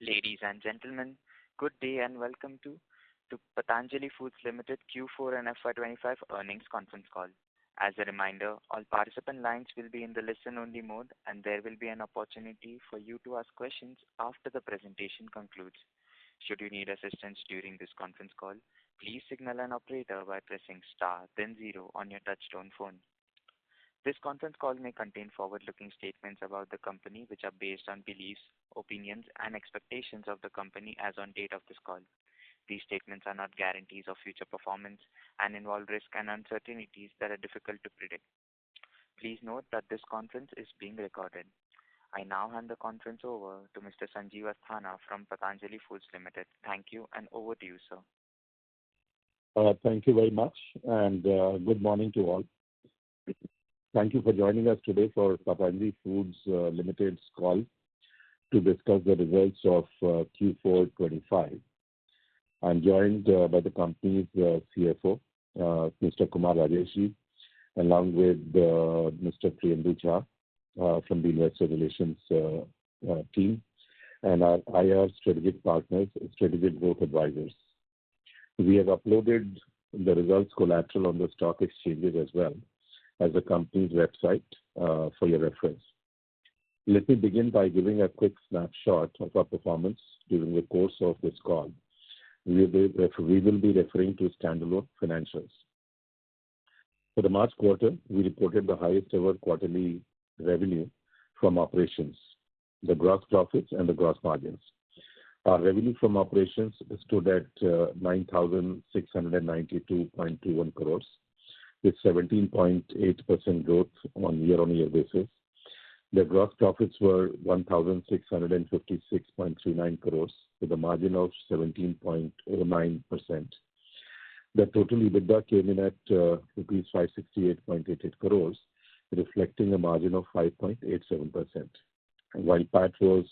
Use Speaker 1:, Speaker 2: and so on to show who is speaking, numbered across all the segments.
Speaker 1: Ladies and gentlemen, good day and welcome to Patanjali Foods Limited Q4 and FY25 earnings conference call. As a reminder, all participant lines will be in the listen-only mode, and there will be an opportunity for you to ask questions after the presentation concludes. Should you need assistance during this conference call, please signal an operator by pressing star then zero on your touchtone phone. This conference call may contain forward-looking statements about the company which are based on beliefs, opinions, and expectations of the company as on date of this call. These statements are not guarantees of future performance and involve risks and uncertainties that are difficult to predict. Please note that this conference is being recorded. I now hand the conference over to Mr. Sanjeev Asthana from Patanjali Foods Limited. Thank you, and over to you, sir.
Speaker 2: Thank you very much, and good morning to all. Thank you for joining us today for Patanjali Foods Limited's call to discuss the results of Q4-25. I'm joined by the company's CFO, Mr. Kumar Rajeshi, along with Mr. Priyendu Jha from the Investor Relations team, and our IR strategic partners, Strategic Growth Advisors. We have uploaded the results collateral on the stock exchanges as well as the company's website for your reference. Let me begin by giving a quick snapshot of our performance during the course of this call. We will be referring to standalone financials. For the March quarter, we reported the highest ever quarterly revenue from operations, the gross profits and the gross margins. Our revenue from operations stood at 9,692.21 crores, with 17.8% growth on year-on-year basis. The gross profits were 1,656.39 crores with a margin of 17.09%. The total EBITDA came in at rupees 568.88 crores, reflecting a margin of 5.87%. While PAT was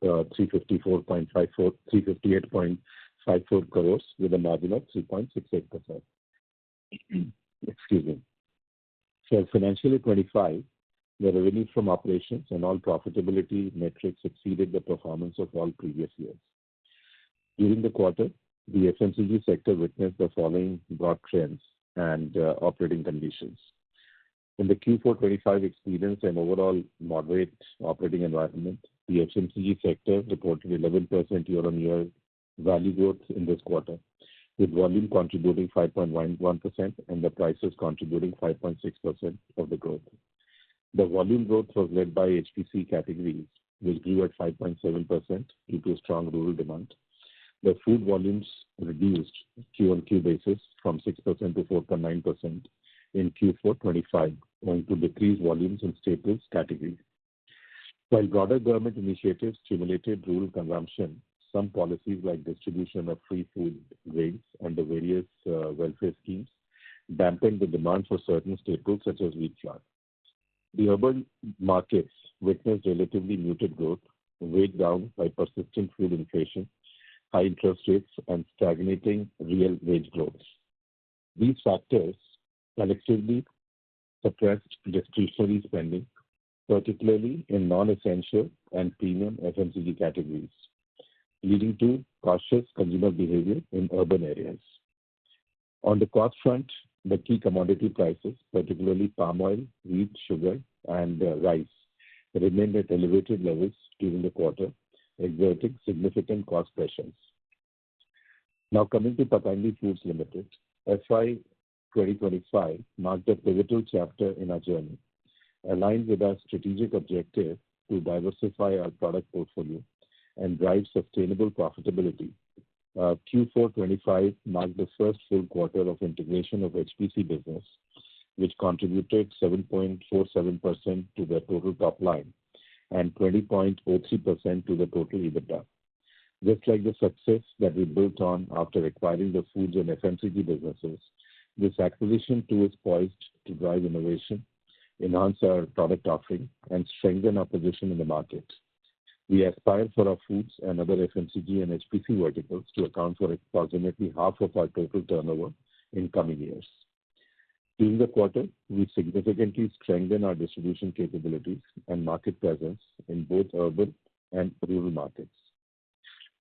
Speaker 2: 358.54 crores with a margin of 3.68%. Excuse me. For financial year 25, the revenue from operations and all profitability metrics exceeded the performance of all previous years. During the quarter, the FMCG sector witnessed the following broad trends and operating conditions. In the Q4-25 experience and overall moderate operating environment, the FMCG sector reported 11% year-on-year value growth in this quarter, with volume contributing 5.11% and the prices contributing 5.6% of the growth. The volume growth was led by HPC categories, which grew at 5.7% due to strong rural demand. The food volumes reduced Q-on-Q basis from 6% to 4.9% in Q4-25, owing to decreased volumes in staples categories. While broader government initiatives stimulated rural consumption, some policies like distribution of free food grains and the various welfare schemes dampened the demand for certain staples such as wheat flour. The urban markets witnessed relatively muted growth, weighed down by persistent food inflation, high interest rates, and stagnating real wage growth. These factors collectively suppressed discretionary spending, particularly in non-essential and premium FMCG categories, leading to cautious consumer behavior in urban areas. On the cost front, the key commodity prices, particularly palm oil, wheat, sugar, and rice, remained at elevated levels during the quarter, exerting significant cost pressures. Now coming to Patanjali Foods Limited, FY 2025 marked a pivotal chapter in our journey, aligned with our strategic objective to diversify our product portfolio and drive sustainable profitability. Q4-25 marked the first full quarter of integration of HPC business, which contributed 7.47% to the total top line and 20.03% to the total EBITDA. Just like the success that we built on after acquiring the foods and FMCG businesses, this acquisition too is poised to drive innovation, enhance our product offering, and strengthen our position in the market. We aspire for our foods and other FMCG and HPC verticals to account for approximately half of our total turnover in coming years. During the quarter, we significantly strengthened our distribution capabilities and market presence in both urban and rural markets.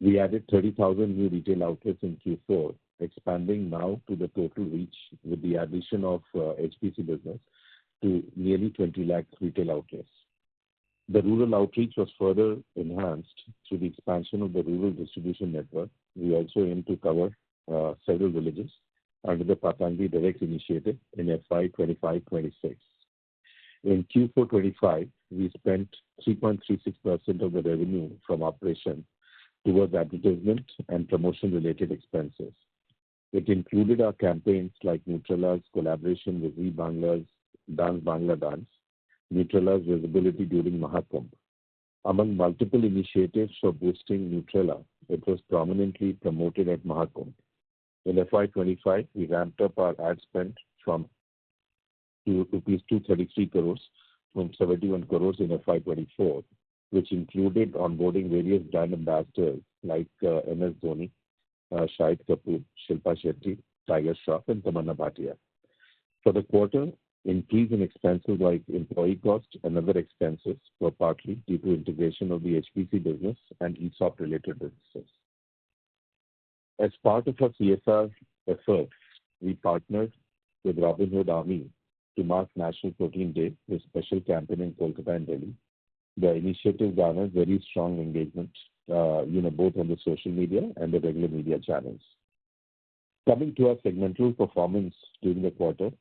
Speaker 2: We added 30,000 new retail outlets in Q4, expanding now to the total reach with the addition of HPC business to nearly 20 lakh retail outlets. The rural outreach was further enhanced through the expansion of the rural distribution network. We also aim to cover several villages under the Patanjali Direct initiative in FY2025-26. In Q4-25, we spent 3.36% of the revenue from operation towards advertisement and promotion-related expenses. It included our campaigns like Nutella's collaboration with Zee Bangla's Dance Bangla Dance, Nutella's visibility during Mahakumbh. Among multiple initiatives for boosting Nutella, it was prominently promoted at Mahakumbh. In FY25, we ramped up our ad spend from rupees 233 crores from 71 crores in FY24, which included onboarding various brand ambassadors like MS Dhoni, Shahid Kapoor, Shilpa Shetty, Tiger Shroff, and Tamanna Bhatia. For the quarter, increase in expenses like employee costs and other expenses were partly due to integration of the HPC business and ESOP-related businesses. As part of our CSR efforts, we partnered with Robin Hood Army to mark National Protein Day with special campaign in Kolkata and Delhi. The initiative garnered very strong engagement, both on the social media and the regular media channels. Coming to our segmental performance during the quarter,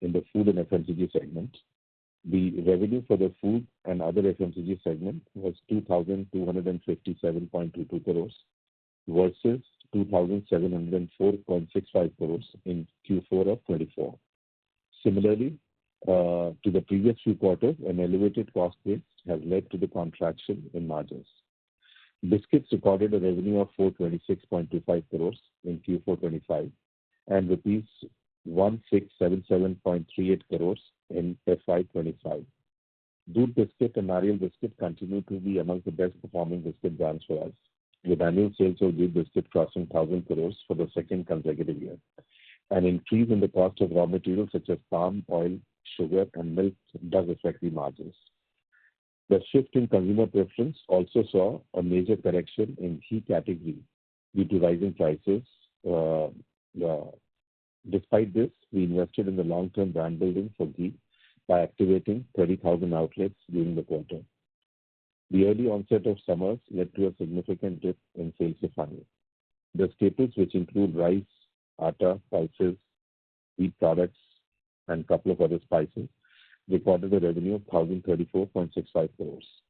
Speaker 2: in the food and FMCG segment, the revenue for the food and other FMCG segment was 2,257.22 crores versus 2,704.65 crores in Q4 of 24. Similarly, to the previous few quarters, an elevated cost base has led to the contraction in margins. Biscuits recorded a revenue of 426.25 crores in Q4 25 and rupees 1677.38 crores in FY25. Doodh Biscuit and Nariyal Biscuit continue to be among the best performing biscuit brands for us, with annual sales of Doodh Biscuit crossing 1,000 crores for the second consecutive year. An increase in the cost of raw materials such as palm oil, sugar, and milk does affect the margins. The shift in consumer preference also saw a major correction in ghee category due to rising prices. Despite this, we invested in the long-term brand building for ghee by activating 30,000 outlets during the quarter. The early onset of summers led to a significant dip in sales of honey. The staples, which include rice, atta, pulses, wheat products, and a couple of other spices, recorded a revenue of 1,034.65 crores.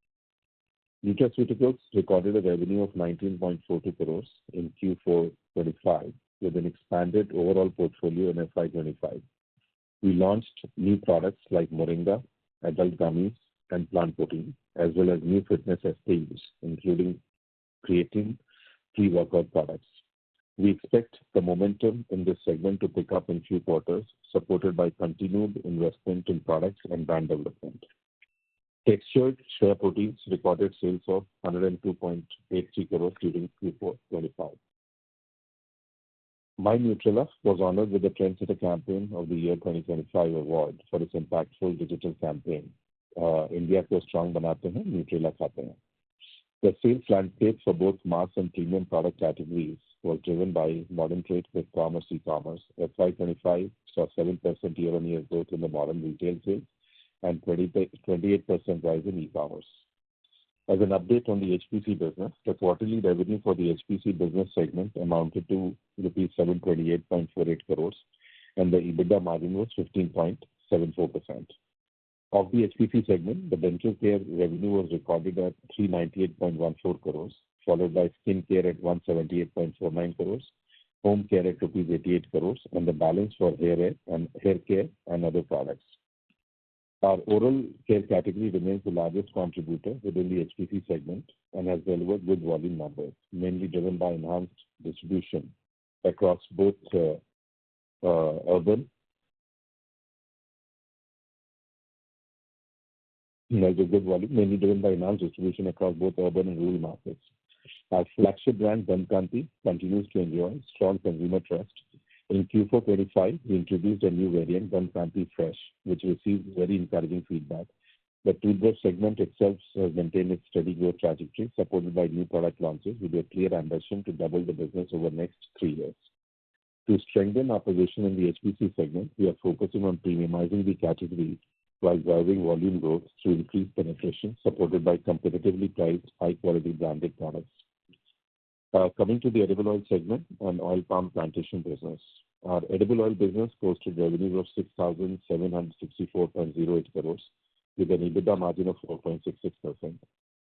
Speaker 2: Nutraceuticals recorded a revenue of 19.42 crores in Q4 25 with an expanded overall portfolio in FY25. We launched new products like Moringa, adult gummies, and plant protein, as well as new fitness SKUs, including creatine pre-workout products. We expect the momentum in this segment to pick up in few quarters, supported by continued investment in products and brand development. Textured shea proteins recorded sales of 102.83 crores during Q4 25. My Nutrela was honored with the Trendsetter Campaign of the Year 2025 award for its impactful digital campaign, India ko strong banate hain, Nutrela khate hain. The sales landscape for both mass and premium product categories was driven by modern trade with commerce e-commerce. FY25 saw 7% year-on-year growth in the modern retail sales and 28% rise in e-commerce. As an update on the HPC business, the quarterly revenue for the HPC business segment amounted to rupees 728.48 crores and the EBITDA margin was 15.74%. Of the HPC segment, the dental care revenue was recorded at 398.14 crores, followed by skin care at 178.49 crores, home care at rupees 88 crores, and the balance for hair care and other products. Our oral care category remains the largest contributor within the HPC segment and has delivered good volume numbers, mainly driven by enhanced distribution across both urban and rural markets. Our flagship brand, Dantkanti, continues to enjoy strong consumer trust. In Q4 25, we introduced a new variant, Dantkanti Fresh, which received very encouraging feedback. The toothbrush segment itself has maintained its steady growth trajectory, supported by new product launches with a clear ambition to double the business over the next 3 years. To strengthen our position in the HPC segment, we are focusing on premiumizing the category while driving volume growth through increased penetration, supported by competitively priced, high-quality branded products. Coming to the edible oil segment and oil palm plantation business. Our edible oil business posted revenues of 6,764.08 crores with an EBITDA margin of 4.66%.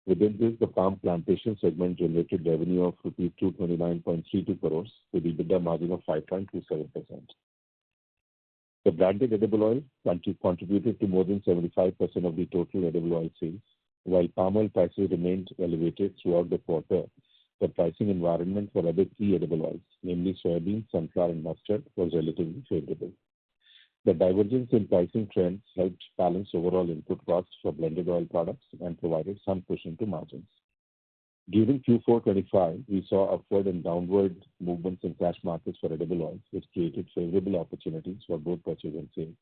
Speaker 2: Within this, the palm plantation segment generated revenue of rupees 229.32 crores with EBITDA margin of 5.27%. The branded edible oil contributed to more than 75% of the total edible oil sales. While palm oil prices remained elevated throughout the quarter, the pricing environment for other key edible oils, namely soybean, sunflower, and mustard, was relatively favorable. The divergence in pricing trends helped balance overall input costs for blended oil products and provided some cushion to margins. During Q4-25, we saw upward and downward movements in cash markets for edible oils, which created favorable opportunities for both purchase and sales.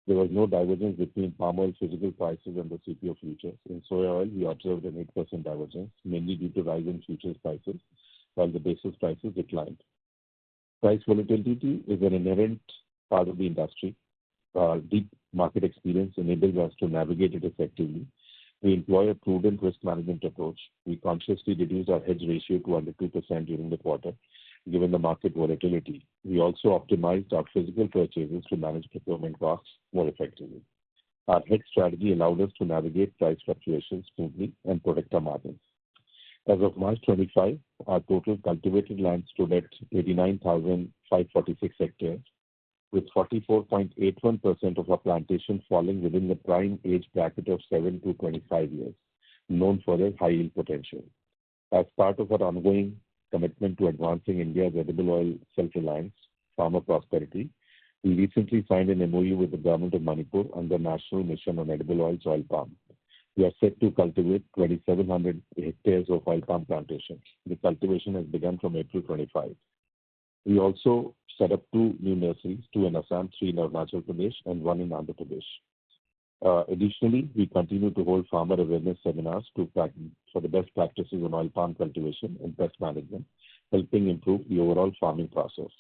Speaker 2: There was no divergence between palm oil physical prices and the CPO futures. In soya oil, we observed an 8% divergence, mainly due to rise in futures prices, while the basis prices declined. Price volatility is an inherent part of the industry. Our deep market experience enables us to navigate it effectively. We employ a prudent risk management approach. We consciously reduced our hedge ratio to under 2% during the quarter, given the market volatility. We also optimized our physical purchases to manage procurement costs more effectively. Our hedge strategy allowed us to navigate price fluctuations smoothly and protect our margins. As of March 25, our total cultivated land stood at 89,546 hectares, with 44.81% of our plantation falling within the prime age bracket of 7 to 25 years, known for their high yield potential. As part of our ongoing commitment to advancing India's edible oil self-reliance, farmer prosperity, we recently signed an MOU with the Government of Manipur under National Mission on Edible Oils Oil Palm. We are set to cultivate 2,700 hectares of oil palm plantations. The cultivation has begun from April 25. We also set up 2 new nurseries, 2 in Assam, 3 in Arunachal Pradesh, and 1 in Andhra Pradesh. Additionally, we continue to hold farmer awareness seminars for the best practices on oil palm cultivation and pest management, helping improve the overall farming process.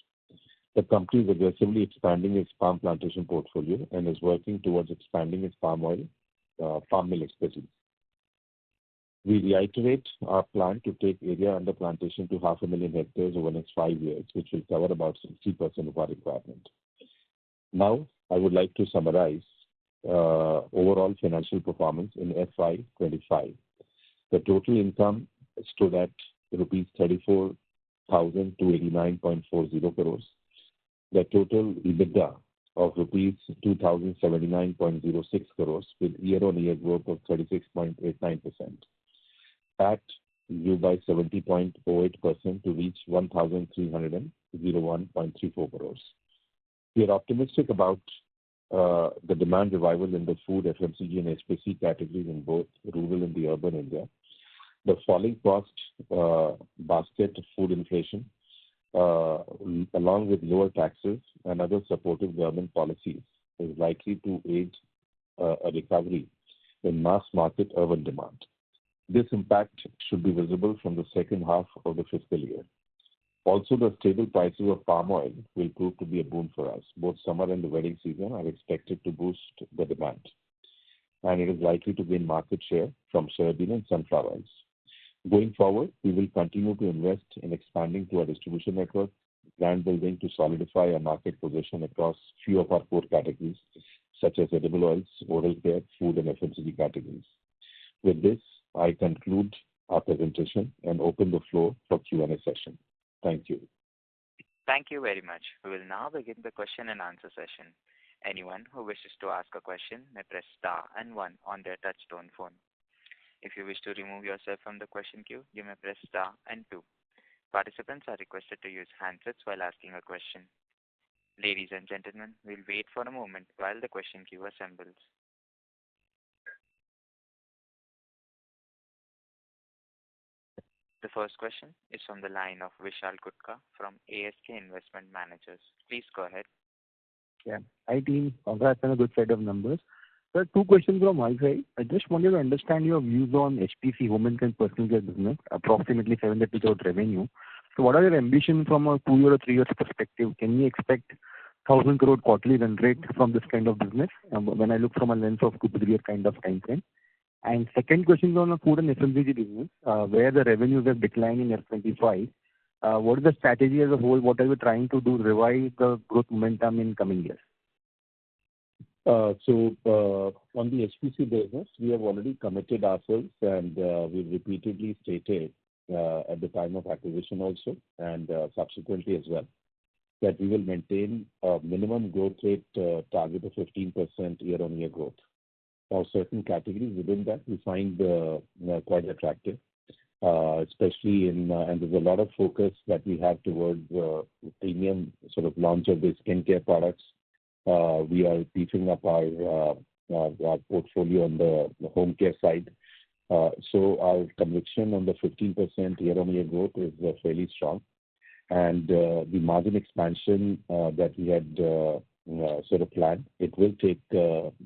Speaker 2: The company is aggressively expanding its palm plantation portfolio and is working towards expanding its palm mill expertise. We reiterate our plan to take area under plantation to 500,000 hectares over the next 5 years, which will cover about 60% of our requirement. Now, I would like to summarize overall financial performance in FY25. The total income stood at rupees 34,289.40 crores. The total EBITDA of rupees 2,079.06 crores with year-on-year growth of 36.89%. PAT grew by 70.08% to reach 1,301.34 crores. We are optimistic about the demand revival in the food, FMCG, and HPC categories in both rural and the urban India. The falling cost basket food inflation, along with lower taxes and other supportive government policies, is likely to aid a recovery in mass market urban demand. This impact should be visible from the second half of the fiscal year. Also, the stable prices of palm oil will prove to be a boon for us. Both summer and the wedding season are expected to boost the demand, and it is likely to gain market share from soybean and sunflower oils. Going forward, we will continue to invest in expanding to our distribution network, brand building to solidify our market position across few of our core categories, such as edible oils, oral care, food, and FMCG categories. With this, I conclude our presentation and open the floor for Q&A session. Thank you.
Speaker 1: Thank you very much. We will now begin the question and answer session. Anyone who wishes to ask a question may press star and 1 on their touch-tone phone. If you wish to remove yourself from the question queue, you may press star and 2. Participants are requested to use handsets while asking a question. Ladies and gentlemen, we'll wait for a moment while the question queue assembles. The first question is from the line of Vishal Gutka from ASK Investment Managers. Please go ahead.
Speaker 3: Yeah. Hi team, congrats on a good set of numbers. Sir, two questions from my side. I just wanted to understand your views on HPC, home and personal care business, approximately 730 crore revenue. So what are your ambitions from a 2 year or 3 years perspective? Can we expect 1,000 crore quarterly run rate from this kind of business when I look from a lens of 2 to 3 year kind of time frame? And second question is on the food and FMCG business, where the revenues have declined in F25. What is the strategy as a whole? What are we trying to do to revive the growth momentum in coming years?
Speaker 2: On the HPC business, we have already committed ourselves, and we've repeatedly stated at the time of acquisition also, and subsequently as well, that we will maintain a minimum growth rate target of 15% year-on-year growth. Now, certain categories within that we find quite attractive, especially and there's a lot of focus that we have towards premium sort of launch of the skincare products. We are beefing up our portfolio on the home care side. So our conviction on the 15% year-on-year growth is fairly strong. And the margin expansion that we had sort of planned, it will take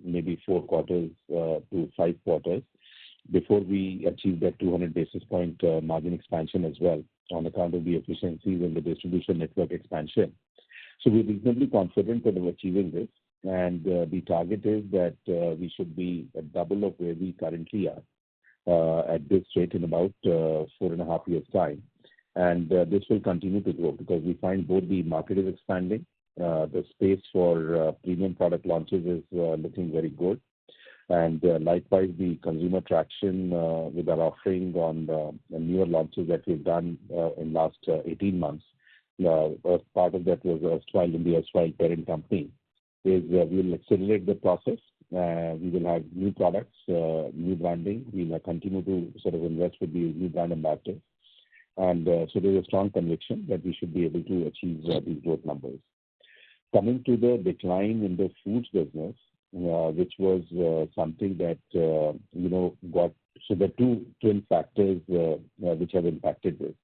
Speaker 2: maybe 4 quarters to 5 quarters before we achieve that 200 basis point margin expansion as well, on account of the efficiencies and the distribution network expansion. So we're reasonably confident of achieving this, and the target is that we should be at double of where we currently are at this rate in about 4.5 years' time. And this will continue to grow because we find both the market is expanding, the space for premium product launches is looking very good, and likewise the consumer traction with our offering on the newer launches that we've done in last 18 months. Part of that was erstwhile in the erstwhile parent company, is we will accelerate the process. We will have new products, new branding. We will continue to sort of invest with the new brand ambassadors. And so there's a strong conviction that we should be able to achieve these growth numbers. Coming to the decline in the foods business, which was something that, got, so there are two twin factors which have impacted this.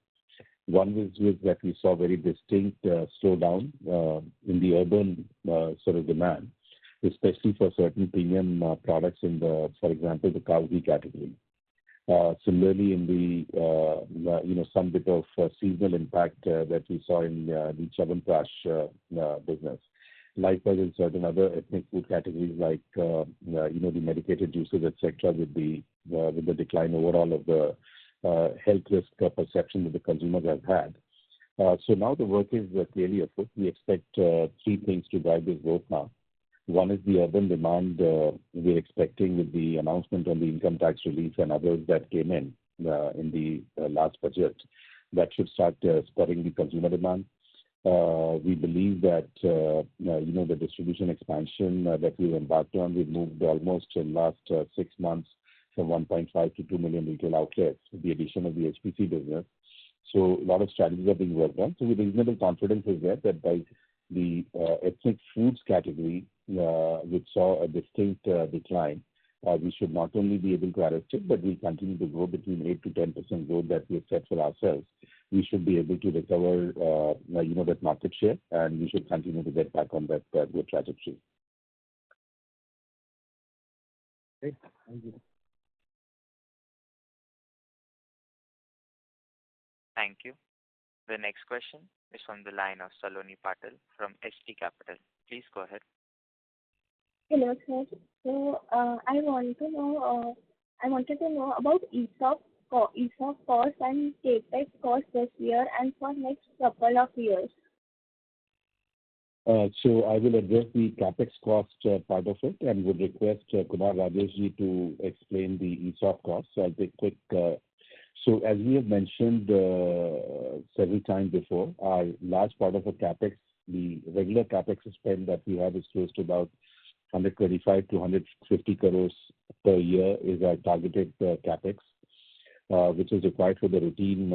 Speaker 2: One was that we saw very distinct slowdown in the urban sort of demand, especially for certain premium products in the, for example, the cow ghee category. Similarly, in the some bit of seasonal impact that we saw in the Chyawanprash business. Likewise, in certain other ethnic food categories like the medicated juices, etc., with the decline overall of the health risk perception that the consumers have had. So now the work is clearly afoot. We expect 3 things to drive this growth now. One is the urban demand we're expecting with the announcement on the income tax relief and others that came in the last budget. That should start spurring the consumer demand. We believe that the distribution expansion that we've embarked on, we've moved almost in the last 6 months from 1.5 to 2 million retail outlets with the addition of the HPC business. So a lot of strategies are being worked on. So with reasonable confidence is there that by the ethnic foods category, which saw a distinct decline, we should not only be able to arrest it, but we continue to grow between 8 to 10% growth that we have set for ourselves. We should be able to recover, that market share, and we should continue to get back on that good trajectory.
Speaker 3: Great. Thank you.
Speaker 1: Thank you. The next question is from the line of Saloni Patil from ST Capital. Please go ahead.
Speaker 4: Hello, sir. So I wanted to know about ESOP cost and CapEx cost this year and for next couple of years.
Speaker 2: So I will address the CapEx cost part of it and would request Kumar Rajeshji to explain the ESOP cost. So I'll take quick. So as we have mentioned several times before, our large part of the CapEx, the regular CapEx spend that we have is close to about 125 to 150 crores per year is our targeted CapEx, which is required for the routine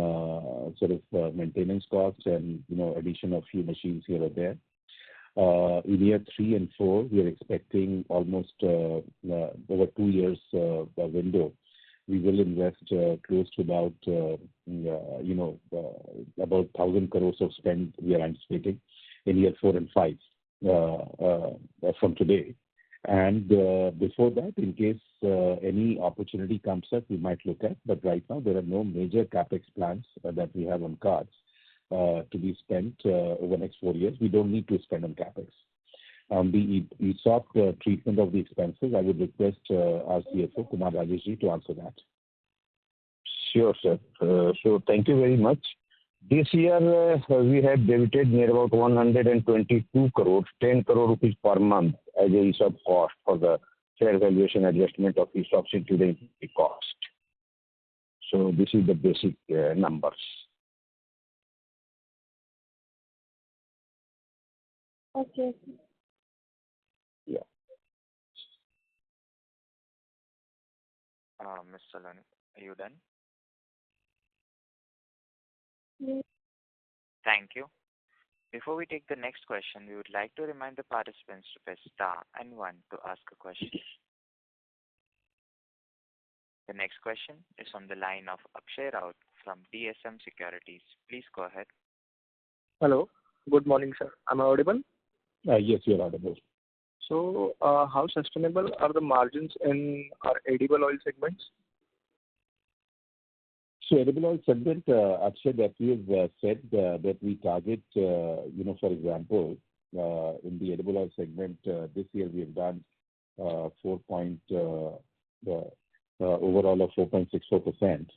Speaker 2: maintenance costs and addition of few machines here or there. In year 3 and 4, we are expecting almost over 2 years window. We will invest close to about 1,000 crores of spend we are anticipating in year 4 and 5 from today. And before that, in case any opportunity comes up, we might look at. But right now, there are no major capex plans that we have on cards to be spent over the next 4 years. We don't need to spend on capex. The ESOP treatment of the expenses, I would request our CFO, Kumar Rajeshji, to answer that.
Speaker 5: Sure, sir. So thank you very much. This year, we have debited near about 122 crores, 10 crore rupees per month as a ESOP cost for the fair valuation adjustment of ESOPs into the cost. So this is the basic numbers.
Speaker 4: Okay.
Speaker 5: Yeah.
Speaker 1: Ms. Saloni, are you done?
Speaker 4: Yes.
Speaker 1: Thank you. Before we take the next question, we would like to remind the participants to press star and 1 to ask a question. The next question is from the line of Akshay Raut from DSM Securities. Please go ahead.
Speaker 6: Hello. Good morning, sir. Am I audible?
Speaker 2: Yes, you're audible.
Speaker 6: So, how sustainable are the margins in our edible oil segments?
Speaker 2: So edible oil segment, Akshay, that we have said that we target, for example, in the edible oil segment, this year we have done overall of 4.64%.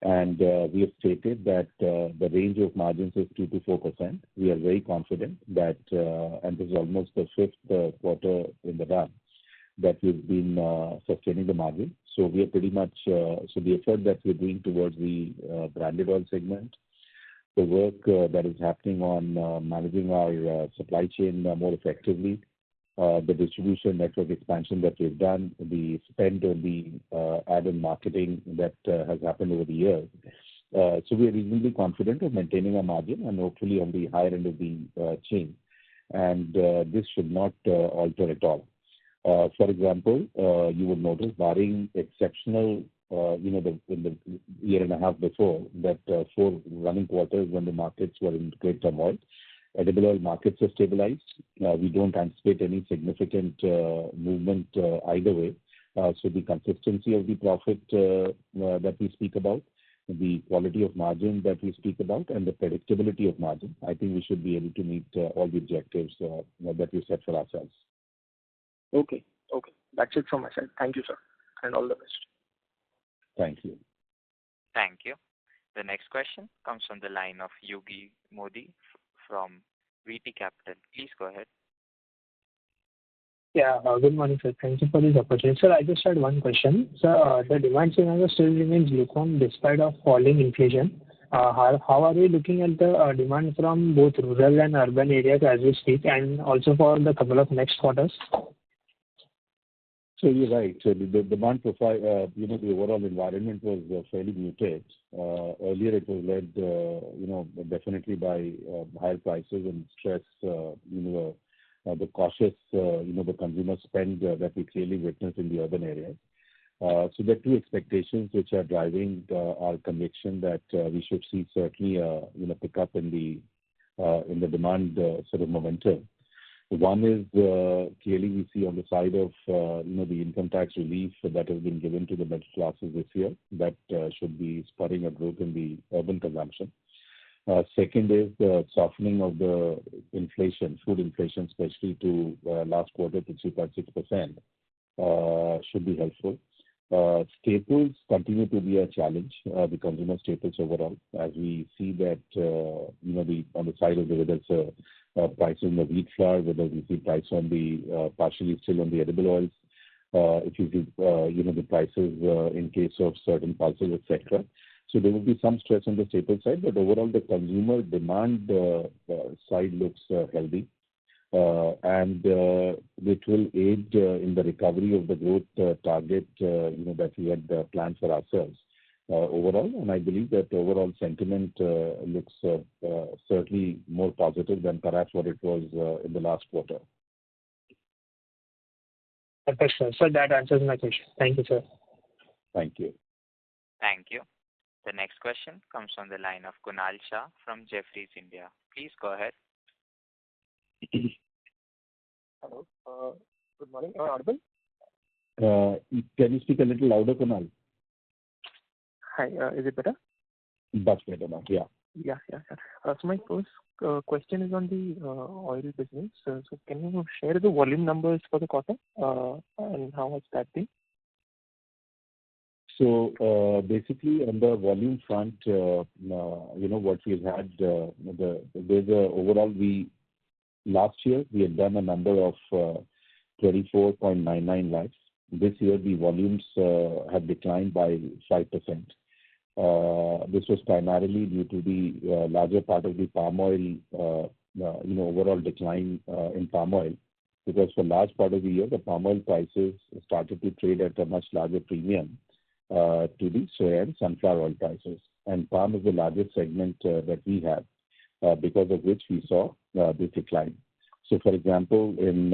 Speaker 2: And we have stated that the range of margins is 2 to 4%. We are very confident that, and this is almost the 5th quarter in the run, that we've been sustaining the margin. So we are pretty much, so the effort that we're doing towards the branded oil segment, the work that is happening on managing our supply chain more effectively, the distribution network expansion that we've done, the spend on the ad and marketing that has happened over the years. So we are reasonably confident of maintaining our margin and hopefully on the higher end of the chain. And this should not alter at all. For example, you would notice, barring exceptional, in the year and a half before, that 4 running quarters when the markets were in great turmoil, edible oil markets are stabilized. We don't anticipate any significant movement either way. So the consistency of the profit that we speak about, the quality of margin that we speak about, and the predictability of margin, I think we should be able to meet all the objectives that we set for ourselves.
Speaker 6: Okay. That's it from my side. Thank you, sir, and all the best.
Speaker 2: Thank you.
Speaker 1: Thank you. The next question comes from the line of Yogi Modi from VT Capital. Please go ahead.
Speaker 7: Yeah, good morning, sir. Thank you for this opportunity. Sir, I just had one question. Sir, the demand scenario still remains lukewarm despite of falling inflation. How are we looking at the demand from both rural and urban areas as we speak, and also for the couple of next quarters?
Speaker 2: So you're right. So the demand profile, the overall environment was fairly muted. Earlier it was led, definitely by higher prices and stress, the cautious, the consumer spend that we clearly witnessed in the urban areas. So there are 2 expectations which are driving our conviction that we should see certainly pick up in the demand sort of momentum. One is clearly we see on the side of the income tax relief that has been given to the middle classes this year, that should be spurring a growth in the urban consumption. Second is the softening of the inflation, food inflation, especially to last quarter to 3.6%, should be helpful. Staples continue to be a challenge, the consumer staples overall, as we see that, on the side of the, whether it's price on the wheat flour, whether we see price on the, partially still on the edible oils, if you see, the prices in case of certain pulses, etc. So there will be some stress on the staple side, but overall the consumer demand side looks healthy. And which will aid in the recovery of the growth target, that we had planned for ourselves overall. And I believe that overall sentiment looks certainly more positive than perhaps what it was in the last quarter.
Speaker 7: Okay, sir. So that answers my question. Thank you, sir.
Speaker 2: Thank you.
Speaker 1: Thank you. The next question comes from the line of Kunal Shah from Jefferies India. Please go ahead.
Speaker 6: Hello. Good morning. Am I audible?
Speaker 2: Can you speak a little louder, Kunal?
Speaker 6: Hi, is it better?
Speaker 2: Much better now. Yeah.
Speaker 6: Yeah. So my first question is on the oil business. So can you share the volume numbers for the quarter and how has that been?
Speaker 2: So basically, on the volume front, what we've had, last year we had done a number of 24.99 lakhs. This year the volumes have declined by 5%. This was primarily due to the larger part of the palm oil, overall decline in palm oil, because for large part of the year the palm oil prices started to trade at a much larger premium to the soya and sunflower oil prices. And palm is the largest segment that we have, because of which we saw this decline. So, for example, in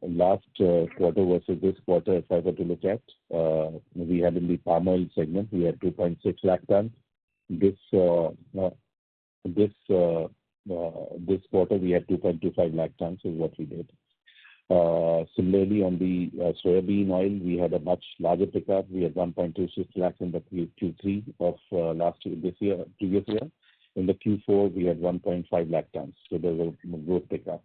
Speaker 2: last quarter versus this quarter, if I were to look at, we had in the palm oil segment, we had 2.6 lakh tons. This quarter we had 2.25 lakh tons is what we did. Similarly, on the soybean oil, we had a much larger pickup. We had 1.26 lakhs in the Q3 of previous year. In the Q4, we had 1.5 lakh tons. So there was a growth pickup.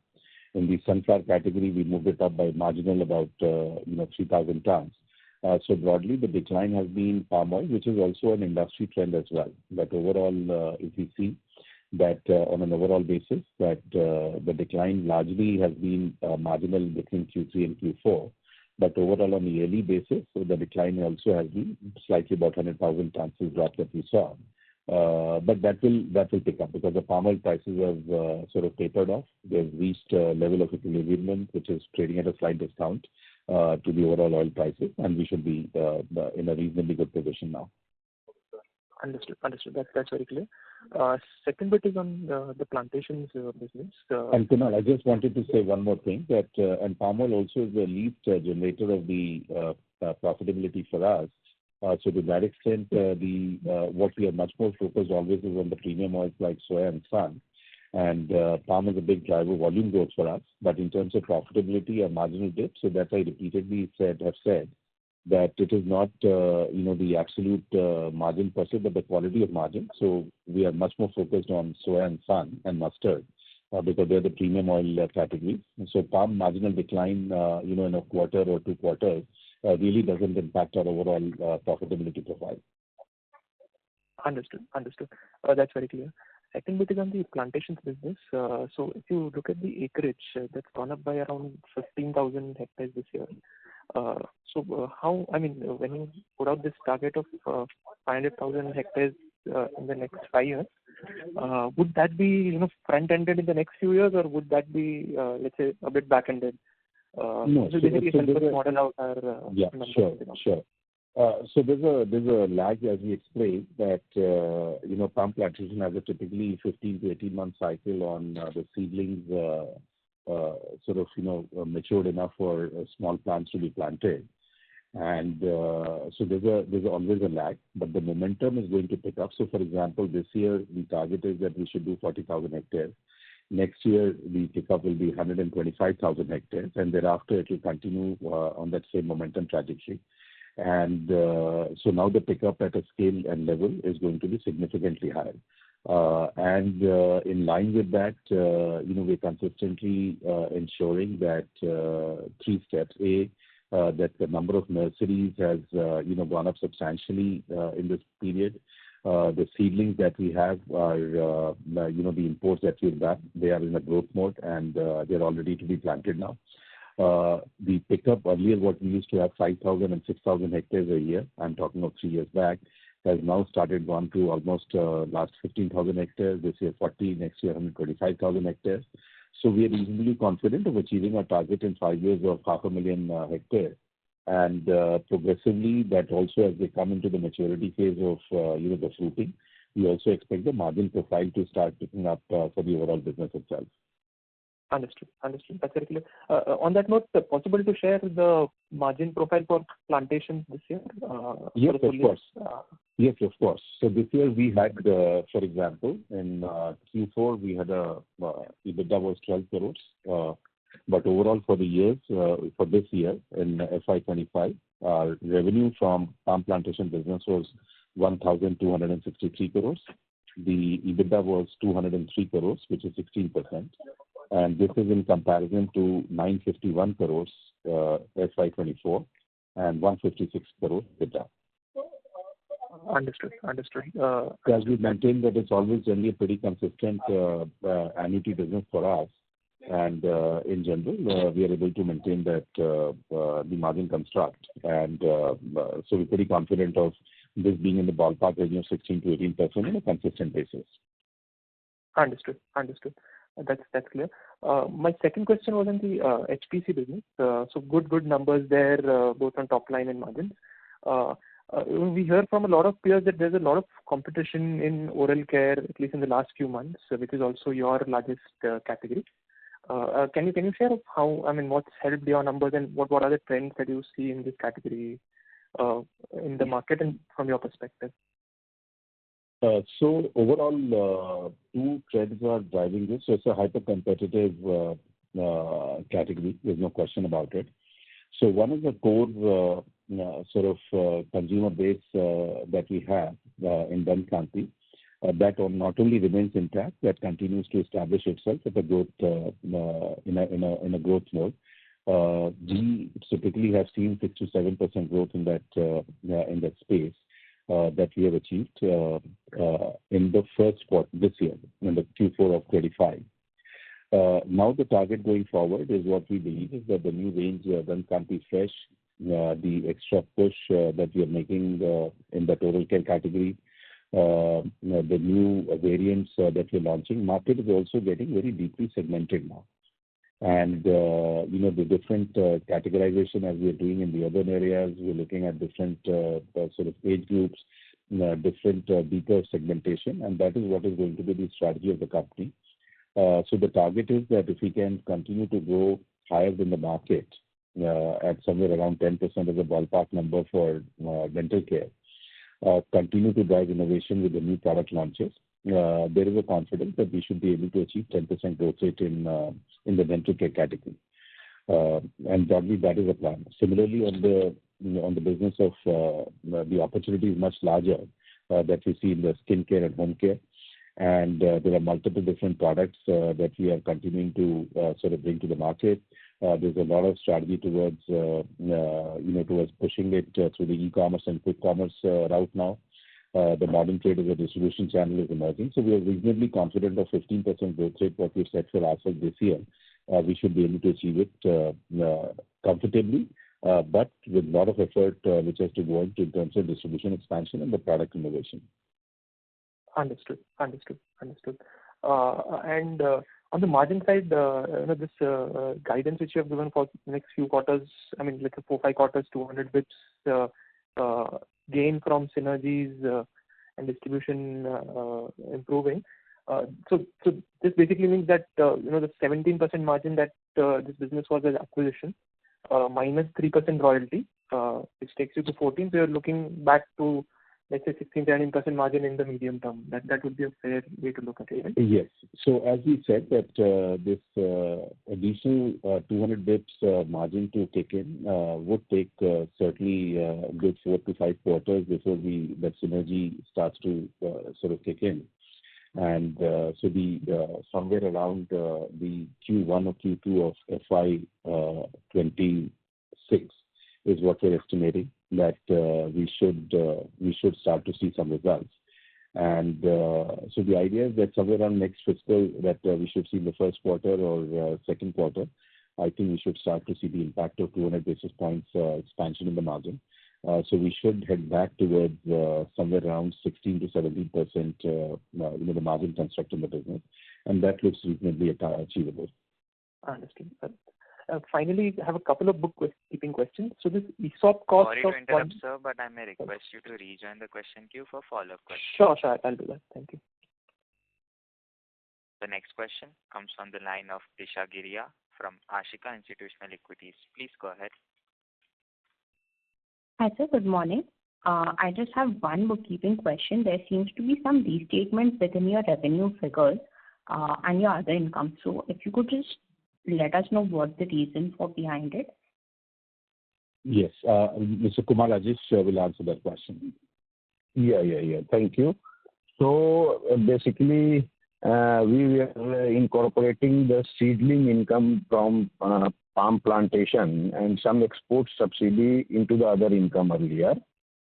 Speaker 2: In the sunflower category, we moved it up by marginal about 3,000 tons. So broadly, the decline has been palm oil, which is also an industry trend as well. But overall, if we see that on an overall basis, that the decline largely has been marginal between Q3 and Q4. But overall, on a yearly basis, so the decline also has been slightly about 100,000 tons is drop that we saw. But that will pick up because the palm oil prices have sort of tapered off. They've reached a level of equilibrium, which is trading at a slight discount to the overall oil prices, and we should be in a reasonably good position now.
Speaker 6: Understood. That's very clear. Second bit is on the plantations business.
Speaker 2: And Kunal, I just wanted to say one more thing, that and palm oil also is the least generator of the profitability for us. So to that extent, what we are much more focused always is on the premium oils like soya and sun. And palm is a big driver volume growth for us. But in terms of profitability, a marginal dip. So that I repeatedly have said that it is not the absolute margin per se, but the quality of margin. So we are much more focused on soya and sun and mustard because they're the premium oil categories. So palm marginal decline, in a quarter or 2 quarters really doesn't impact our overall profitability profile.
Speaker 6: Understood. That's very clear. Second bit is on the plantations business. So if you look at the acreage, that's gone up by around 15,000 hectares this year. When you put out this target of 500,000 hectares in the next 5 years, would that be front-ended in the next few years, or would that be let's say a bit back-ended?
Speaker 2: No.
Speaker 6: So basically help us model out our numbers.
Speaker 2: Sure. So there's a lag, as we explained, that palm plantation has a typically 15 to 18 month cycle on the seedlings matured enough for small plants to be planted. And so there's always a lag, but the momentum is going to pick up. So for example, this year the target is that we should do 40,000 hectares. Next year the pickup will be 125,000 hectares, and thereafter it will continue on that same momentum trajectory. And so now the pickup at a scale and level is going to be significantly higher. And in line with that, we're consistently ensuring that 3 steps. That the number of nurseries has gone up substantially in this period. The seedlings that we have are the imports that we've done. They are in a growth mode and they're all ready to be planted now. The pickup earlier, what we used to have 5,000 and 6,000 hectares a year, I'm talking of 3 years back, has now started gone to almost last 15,000 hectares, this year 40, next year 125,000 hectares. So we are reasonably confident of achieving our target in 5 years of 500,000 hectares. And progressively, that also as they come into the maturity phase of the fruiting, we also expect the margin profile to start picking up for the overall business itself.
Speaker 6: Understood. That's very clear. On that note, possible to share the margin profile for plantations this year?
Speaker 2: Yes, of course. Yes, of course. So this year we had, for example, in Q4 we had EBITDA was 12 crores. But overall, for the years, for this year in FY25, our revenue from palm plantation business was 1,263 crores. The EBITDA was 203 crores, which is 16%. And this is in comparison to 951 crores FY24 and 156 crores EBITDA.
Speaker 6: Understood.
Speaker 2: As we maintain that it's always generally a pretty consistent annuity business for us. And in general, we are able to maintain that the margin construct. And so we're pretty confident of this being in the ballpark range of 16 to 18% on a consistent basis.
Speaker 6: Understood. That's clear. My second question was on the HPC business. So good numbers there, both on top line and margins. We hear from a lot of peers that there's a lot of competition in oral care, at least in the last few months, which is also your largest category. Can you share what's helped your numbers and what are the trends that you see in this category in the market and from your perspective?
Speaker 2: So overall, two trends are driving this. So it's a hyper-competitive category. There's no question about it. So one is the core consumer base that we have in Dantkanti that not only remains intact, that continues to establish itself at a growth in a growth mode. We typically have seen 6 to 7% growth in that space that we have achieved in the first quarter this year, in the Q4 of 25. Now the target going forward is what we believe is that the new range, Dantkanti Fresh, the extra push that we are making in the oral care category, the new variants that we're launching, market is also getting very deeply segmented now. And, the different categorization as we are doing in the urban areas, we're looking at different sort of age groups, different deeper segmentation, and that is what is going to be the strategy of the company. So the target is that if we can continue to grow higher than the market at somewhere around 10% as a ballpark number for dental care, continue to drive innovation with the new product launches, there is a confidence that we should be able to achieve 10% growth rate in the dental care category. And probably that is a plan. Similarly, on the business of the opportunity is much larger that we see in the skincare and home care. And there are multiple different products that we are continuing to sort of bring to the market. There's a lot of strategy towards pushing it through the e-commerce and quick commerce route now. The modern trade as a distribution channel is emerging. So we are reasonably confident of 15% growth rate, what we've set for ourselves this year. We should be able to achieve it comfortably, but with a lot of effort which has to go into in terms of distribution expansion and the product innovation.
Speaker 6: Understood. And on the margin side, this guidance which you have given for the next few quarters, like 4-5 quarters, 200 bps gain from synergies and distribution improving. So this basically means that the 17% margin that this business was as acquisition minus 3% royalty, which takes you to 14. So you're looking back to, let's say, 16-17% margin in the medium term. That would be a fair way to look at it, right?
Speaker 2: Yes. So as we said that this additional 200 bps margin to kick in would take certainly a good 4 to 5 quarters before that synergy starts to sort of kick in. And so somewhere around the Q1 or Q2 of FY26 is what we're estimating that we should start to see some results. And so the idea is that somewhere around next fiscal that we should see in the first quarter or second quarter, I think we should start to see the impact of 200 basis points expansion in the margin. So we should head back towards somewhere around 16 to 17%, the margin construct in the business, and that looks reasonably achievable.
Speaker 6: Understood. Finally, I have a couple of bookkeeping questions. So this ESOP cost
Speaker 1: Sorry to interrupt, sir, but I may request you to rejoin the question queue for follow-up questions.
Speaker 6: Sure, I'll do that. Thank you.
Speaker 1: The next question comes from the line of Disha Giriya from Ashika Institutional Equities. Please go ahead.
Speaker 8: Hi, sir. Good morning. I just have one bookkeeping question. There seems to be some restatements within your revenue figures and your other income. So if you could just let us know what the reason for behind it?
Speaker 2: Yes. Mr. Kumar Rajesh will answer that question.
Speaker 5: Yeah. Thank you. So basically, we were incorporating the seedling income from palm plantation and some export subsidy into the other income earlier.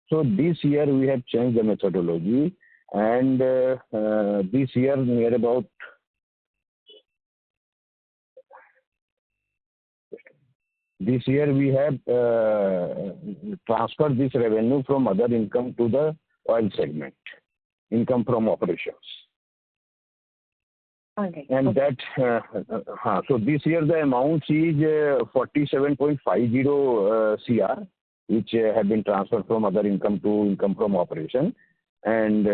Speaker 5: So this year we have changed the methodology, and this year near about this year we have transferred this revenue from other income to the oil segment, income from operations.
Speaker 8: All right.
Speaker 5: And
Speaker 8: okay.
Speaker 5: that, so this year the amount is 47.50 CR, which have been transferred from other income to income from operation. And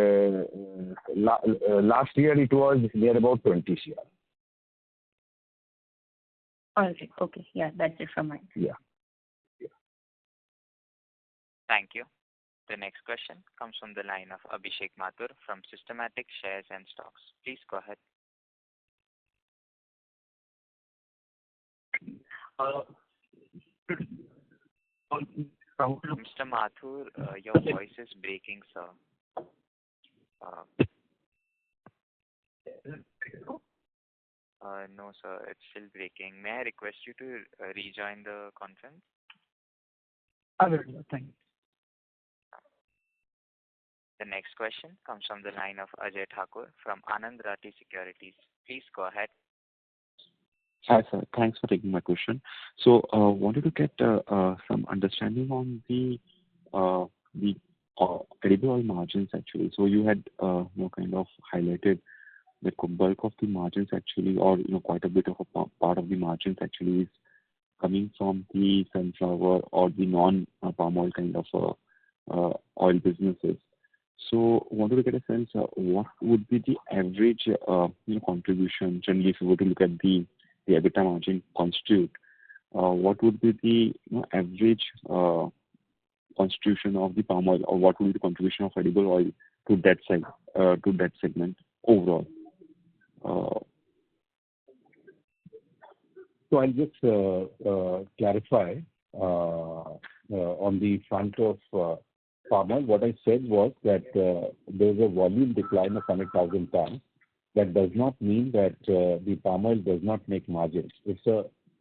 Speaker 5: last year it was near about 20 CR.
Speaker 8: All right. Okay. Yeah, that's it from mine.
Speaker 5: Yeah.
Speaker 1: Thank you. The next question comes from the line of Abhishek Mathur from Systematic Shares and Stocks. Please go ahead. Mr. Mathur, your voice is breaking, sir. No, sir, it's still breaking. May I request you to rejoin the conference?
Speaker 7: I will. Thank you.
Speaker 1: The next question comes from the line of Ajay Thakur from Anand Rathi Securities. Please go ahead.
Speaker 9: Hi, sir. Thanks for taking my question. So, wanted to get some understanding on the edible oil margins actually. So you had kind of highlighted the bulk of the margins actually, or quite a bit of a part of the margins actually is coming from the sunflower or the non-palm oil kind of oil businesses. So wanted to get a sense what would be the average contribution generally if you were to look at the EBITDA margin constitute, what would be the average constitution of the palm oil, or what would be the contribution of edible oil to that segment overall?
Speaker 2: So I'll just clarify on the front of palm oil. What I said was that there's a volume decline of 100,000 tons. That does not mean that the palm oil does not make margins. It's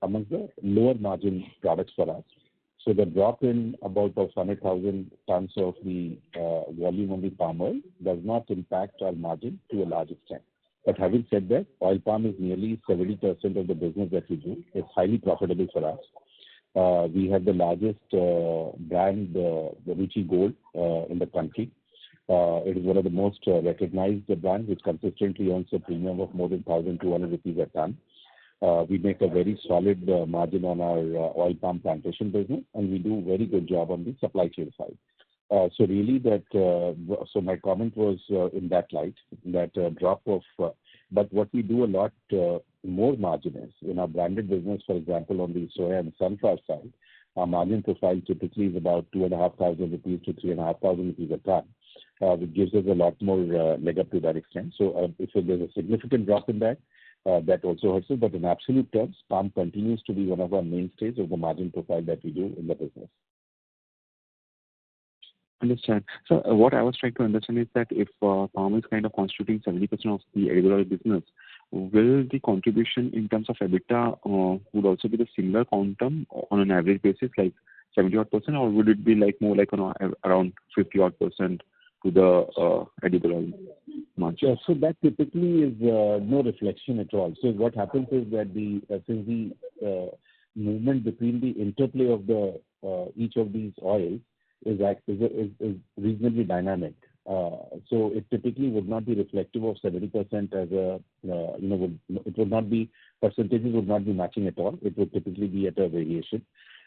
Speaker 2: amongst the lower margin products for us. So the drop in about 100,000 tons of the volume on the palm oil does not impact our margin to a large extent. But having said that, oil palm is nearly 70% of the business that we do. It's highly profitable for us. We have the largest brand, the Ruchi Gold, in the country. It is one of the most recognized brands, which consistently earns a premium of more than 1,200 rupees a ton. We make a very solid margin on our oil palm plantation business, and we do a very good job on the supply chain side. So really so my comment was in that light, that drop of, but what we do a lot more margin is in our branded business, for example, on the soya and sunflower side, our margin profile typically is about 2,500 rupees to 3,500 rupees a ton, which gives us a lot more leg up to that extent. So if there's a significant drop in that, that also hurts us. But in absolute terms, palm continues to be one of our mainstays of the margin profile that we do in the business.
Speaker 9: Understand. So what I was trying to understand is that if palm is kind of constituting 70% of the edible oil business, will the contribution in terms of EBITDA would also be the similar quantum on an average basis, like 70-odd%, or would it be like more like around 50-odd% to the edible oil margin?
Speaker 2: Yeah, so that typically is no reflection at all. So what happens is that since the movement between the interplay of the each of these oils is reasonably dynamic. So it typically would not be reflective of 70% as a, it would not be, percentages would not be matching at all. It would typically be at a variation.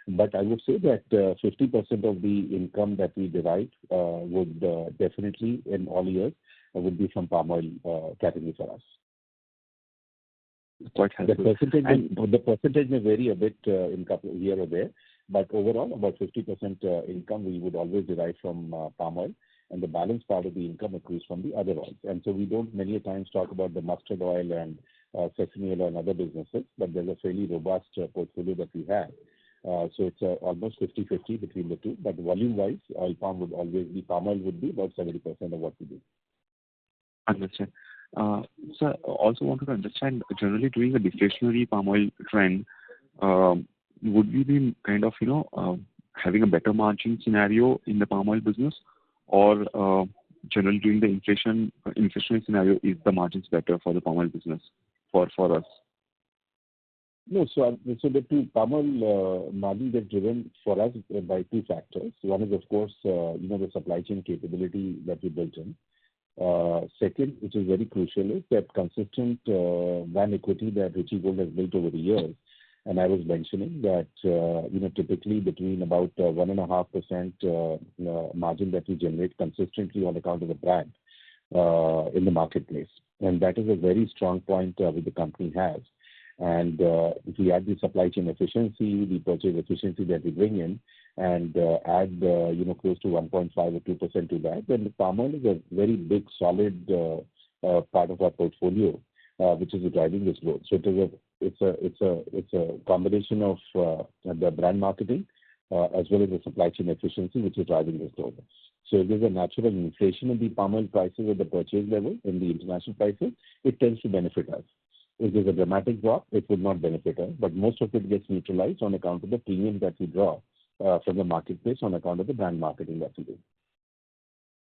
Speaker 2: But I would say that 50% of the income that we derive would definitely in all years would be from palm oil category for us.
Speaker 9: Quite helpful.
Speaker 2: The percentage may vary a bit in couple here or there, but overall about 50% income we would always derive from palm oil, and the balance part of the income accrues from the other oils. And so we don't many a times talk about the mustard oil and sesame oil and other businesses, but there's a fairly robust portfolio that we have. So it's almost 50-50 between the two. But volume-wise, palm oil would be about 70% of what we do.
Speaker 9: Understand. So I also wanted to understand, generally during a deflationary palm oil trend, would we be kind of, having a better margin scenario in the palm oil business, or generally during the inflationary scenario, is the margins better for the palm oil business for us?
Speaker 2: No, so the two palm oil margins are driven for us by two factors. One is, of course, the supply chain capability that we built in. Second, which is very crucial, is that consistent brand equity that Ruchi Gold has built over the years. And I was mentioning that, typically between about 1.5% margin that we generate consistently on account of the brand in the marketplace. And that is a very strong point that the company has. And if we add the supply chain efficiency, the purchase efficiency that we bring in, and add close to 1.5 or 2% to that, then the palm oil is a very big, solid part of our portfolio, which is driving this growth. So it's a combination of the brand marketing as well as the supply chain efficiency, which is driving this growth. So if there's a natural inflation in the palm oil prices at the purchase level in the international prices, it tends to benefit us. If there's a dramatic drop, it would not benefit us, but most of it gets neutralized on account of the premium that we draw from the marketplace on account of the brand marketing that we do.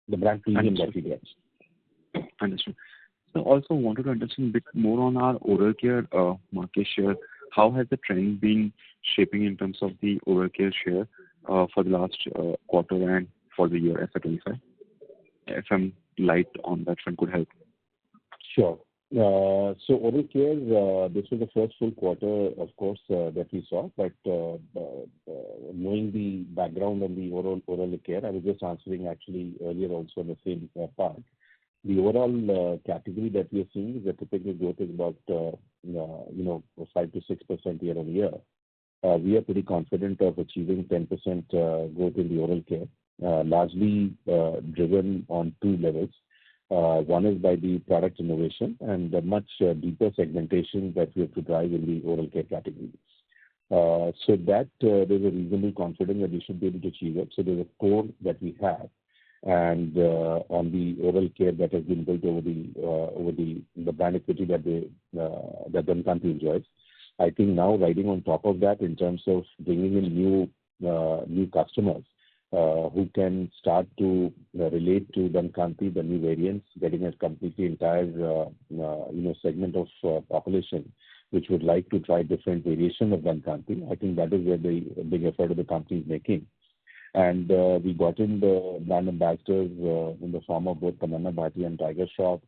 Speaker 2: The brand premium that we get.
Speaker 9: Understood. So also wanted to understand a bit more on our oral care market share. How has the trend been shaping in terms of the oral care share for the last quarter and for the year FY25? If some light on that front could help.
Speaker 2: Sure. So oral care, this was the first full quarter, of course, that we saw. But knowing the background on the oral care, I was just answering actually earlier also on the same part. The overall category that we are seeing is the typical growth is about 5 to 6% year on year. We are pretty confident of achieving 10% growth in the oral care, largely driven on two levels. One is by the product innovation and the much deeper segmentation that we have to drive in the oral care category. So that there's a reasonable confidence that we should be able to achieve it. So there's a core that we have, and on the oral care that has been built over the brand equity that the country enjoys. I think now riding on top of that in terms of bringing in new customers who can start to relate to Dankanti, the new variants, getting a completely entire segment of population which would like to try different variation of Dankanti. I think that is where the big effort of the company is making. And we got in the brand ambassadors in the form of both Tamanna Bhatia and Tiger Shroff.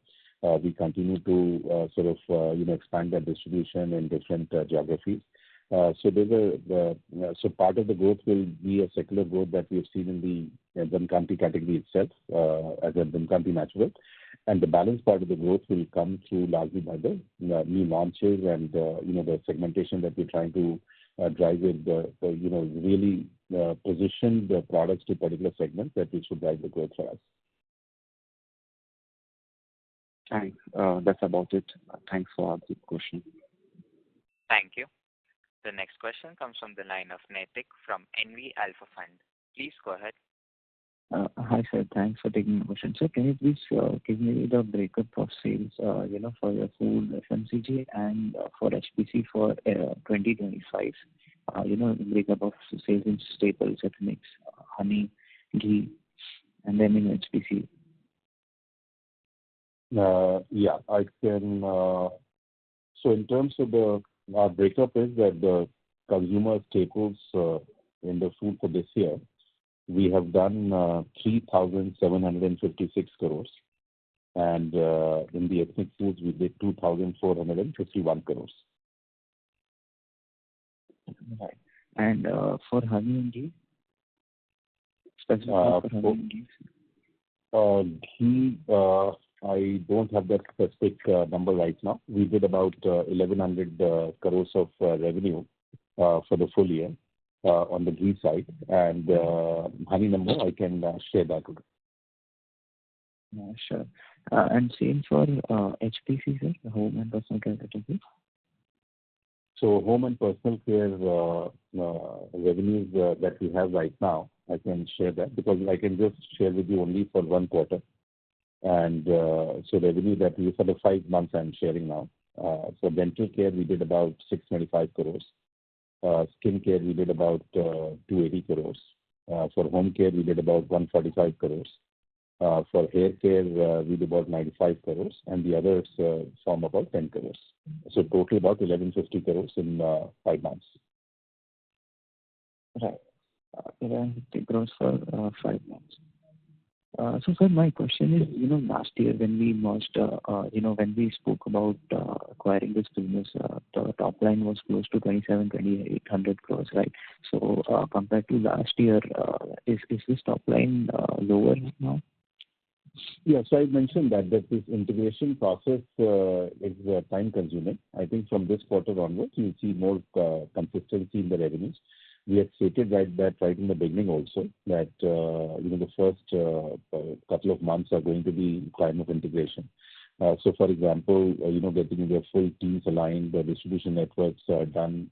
Speaker 2: We continue to expand that distribution in different geographies. So part of the growth will be a secular growth that we have seen in the Dankanti category itself as a Dankanti natural, and the balance part of the growth will come through largely by the new launches and the segmentation that we're trying to drive with really position the products to particular segments that we should drive the growth for us.
Speaker 9: Thanks. That's about it. Thanks for the question.
Speaker 1: Thank you. The next question comes from the line of Naitik from NV Alpha Fund. Please go ahead.
Speaker 10: Hi, sir. Thanks for taking the question. Sir, can you please give me the breakup of sales, for your food, FMCG, and for HPC for 2025? Breakup of sales in staples, ethnics, honey, ghee, and then in HPC.
Speaker 2: I can. So in terms of our breakup is that the consumer staples in the food for this year, we have done 3,756 crores, and in the ethnic foods we did 2,451 crores.
Speaker 10: Right. And for honey and ghee, specifically for honey and ghee.
Speaker 2: Ghee, I don't have that specific number right now. We did about 1,100 crores of revenue for the full year on the ghee side, and honey number I can share that with you.
Speaker 10: Sure. And same for HPC, sir, the home and personal care category.
Speaker 2: So home and personal care revenues that we have right now, I can share that because I can just share with you only for one quarter. And so revenue that we for the 5 months I'm sharing now. For dental care, we did about 625 crores. Skin care, we did about 280 crores. For home care, we did about 145 crores. For hair care, we did about 95 crores, and the others form about 10 crores. So total about 1150 crores in 5 months.
Speaker 10: Right. 1150 crores for 5 months. So, sir, my question is, last year when we merged, when we spoke about acquiring this business, the top line was close to 2,800 crores, right? So, compared to last year, is this top line lower now?
Speaker 2: Yeah, so I mentioned that this integration process is time consuming. I think from this quarter onwards, you'll see more consistency in the revenues. We had stated that right in the beginning also that the first couple of months are going to be time of integration. So, for example, getting the full teams aligned, the distribution networks are done,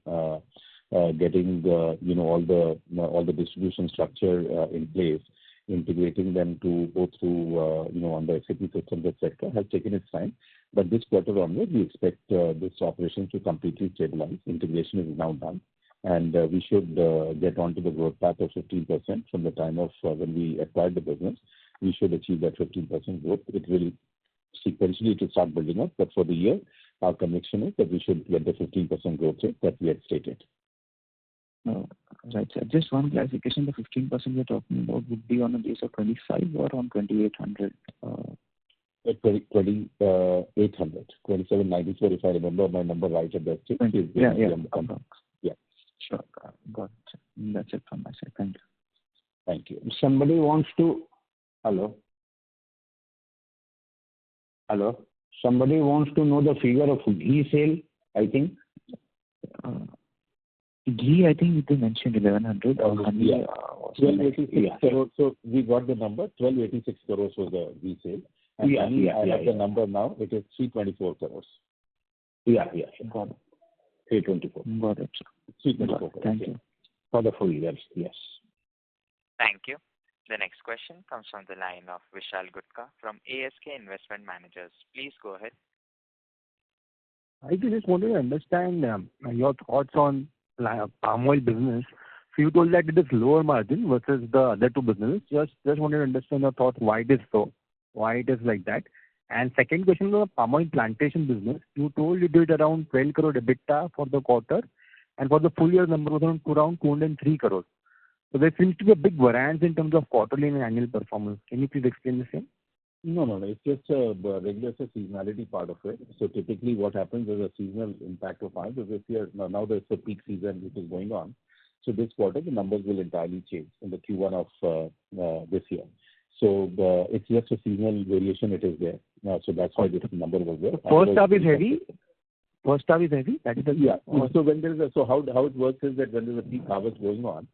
Speaker 2: getting all the distribution structure in place, integrating them to go through on the SAP systems, etc., has taken its time. But this quarter onward, we expect this operation to completely stabilize. Integration is now done. And we should get onto the growth path of 15% from the time of when we acquired the business. We should achieve that 15% growth. It will sequentially to start building up, but for the year, our conviction is that we should get the 15% growth rate that we had stated.
Speaker 10: Right, sir. Just one clarification: the 15% you're talking about would be on a base of 25 or on 2,800?
Speaker 2: 2,800, 2,794, if I remember my number right at that stage.
Speaker 10: Yeah. Sure. Got it. That's it from my side. Thank you.
Speaker 5: Thank you. Somebody wants to... Hello? Somebody wants to know the figure of ghee sale, I think.
Speaker 10: Ghee, I think they mentioned 1,100.
Speaker 2: Yeah. 1,286 crores. So we got the number. 1,286 crores was the ghee sale. And I have the number now. It is 324 crores.
Speaker 5: Yeah.
Speaker 10: Got it.
Speaker 5: 324.
Speaker 10: Got it, sir.
Speaker 2: 324 crores.
Speaker 10: Thank you.
Speaker 5: For the full year, yes.
Speaker 1: Thank you. The next question comes from the line of Vishal Gutka from ASK Investment Managers. Please go ahead.
Speaker 3: I just wanted to understand your thoughts on palm oil business. So you told that it is lower margin versus the other two businesses. Just wanted to understand your thoughts why it is so, why it is like that. And second question on the palm oil plantation business. You told you did around 12 crore EBITDA for the quarter, and for the full year number was around 203 crores. So there seems to be a big variance in terms of quarterly and annual performance. Can you please explain the same?
Speaker 2: No. It's just a regular seasonality part of it. So typically what happens is a seasonal impact of ours. This year, now there's a peak season which is going on. So this quarter, the numbers will entirely change in the Q1 of this year. So it's just a seasonal variation. It is there. So that's why this number was there.
Speaker 3: First half is heavy. That is the
Speaker 2: yeah. So when there is how it works is that when there's a peak harvest going on,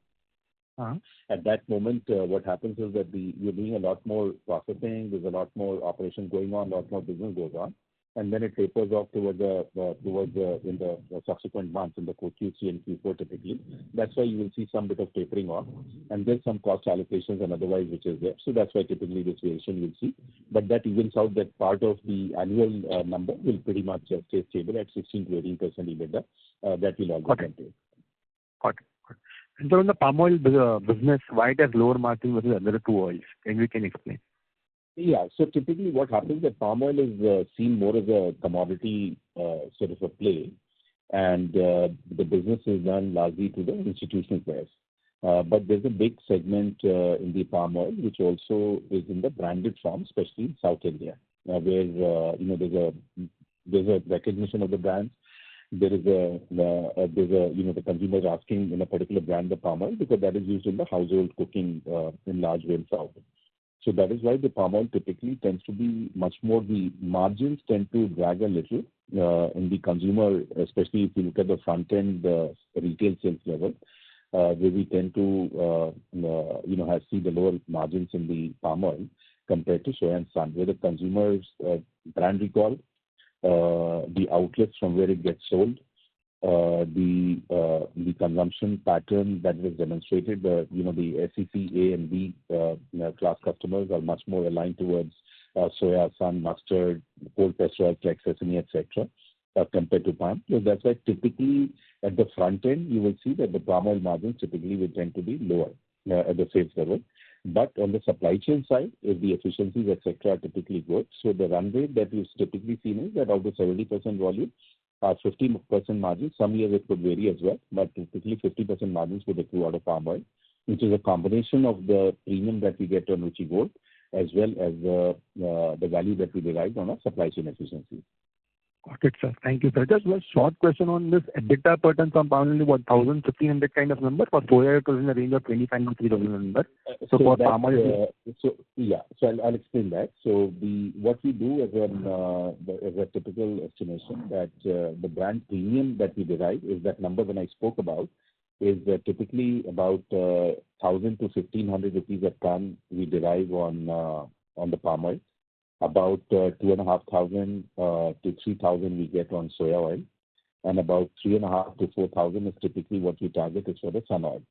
Speaker 2: at that moment, what happens is that you're doing a lot more processing. There's a lot more operation going on, a lot more business goes on, and then it tapers off towards in the subsequent months in the Q3 and Q4 typically. That's why you will see some bit of tapering off, and there's some cost allocations and otherwise which is there. So that's why typically this variation you'll see, but that evens out that part of the annual number will pretty much stay stable at 16 to 18% EBITDA. That will always maintain.
Speaker 3: Got it. And so in the palm oil business, why it has lower margin versus other two oils? Can you explain?
Speaker 2: Yeah. So typically what happens that palm oil is seen more as a commodity sort of a play, and the business is done largely to the institutional players. But there's a big segment in the palm oil which also is in the branded form, especially in South India, where there's a recognition of the brands. There is the consumers asking in a particular brand the palm oil because that is used in the household cooking in large way in South. So that is why the palm oil typically tends to be much more, the margins tend to drag a little in the consumer, especially if you look at the front end retail sales level, where we tend to see the lower margins in the palm oil compared to soya and sun, where the consumers' brand recall, the outlets from where it gets sold, the consumption pattern that was demonstrated. The SEC A and B class customers are much more aligned towards soya, sun, mustard, cold pressed oils like sesame, etc. Compared to palm. So that's why typically at the front end you will see that the palm oil margins typically will tend to be lower at the sales level. But on the supply chain side, if the efficiencies, etc., are typically good, so the run rate that we've typically seen is that out of 70% volume, 50% margins. Some years it could vary as well, but typically 50% margins would accrue out of palm oil, which is a combination of the premium that we get on Ruchi Gold as well as the value that we derive on our supply chain efficiency.
Speaker 3: Got it, sir. Thank you, sir. Just one short question on this EBITDA per ton from palm oil, 1,000, 1,500 kind of number. For soya, it was in the range of 25 to 3,000 number. So for palm oil,
Speaker 2: so I'll explain that. So what we do as a typical estimation that the brand premium that we derive is that number when I spoke about is typically about 1,000 to 1,500 rupees a ton we derive on the palm oil. About 2,500 to 3,000 we get on soya oil, and about 3,500 to 4,000 is typically what we target is for the sun oil.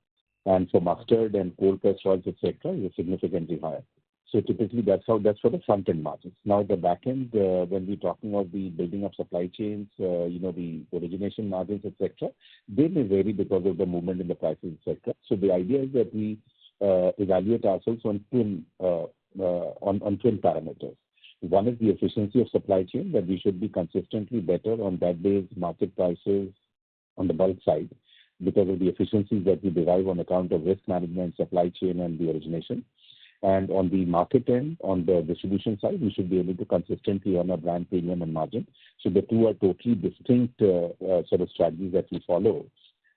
Speaker 2: And for mustard and cold pressed oils, etc., is significantly higher. So typically that's for the front end margins. Now the back end, when we're talking of the building of supply chains, the origination margins, etc., they may vary because of the movement in the prices, etc. So the idea is that we evaluate ourselves on twin parameters. One is the efficiency of supply chain, that we should be consistently better on that day's market prices on the bulk side because of the efficiencies that we derive on account of risk management, supply chain, and the origination. And on the market end, on the distribution side, we should be able to consistently earn a brand premium and margin. So the two are totally distinct sort of strategies that we follow.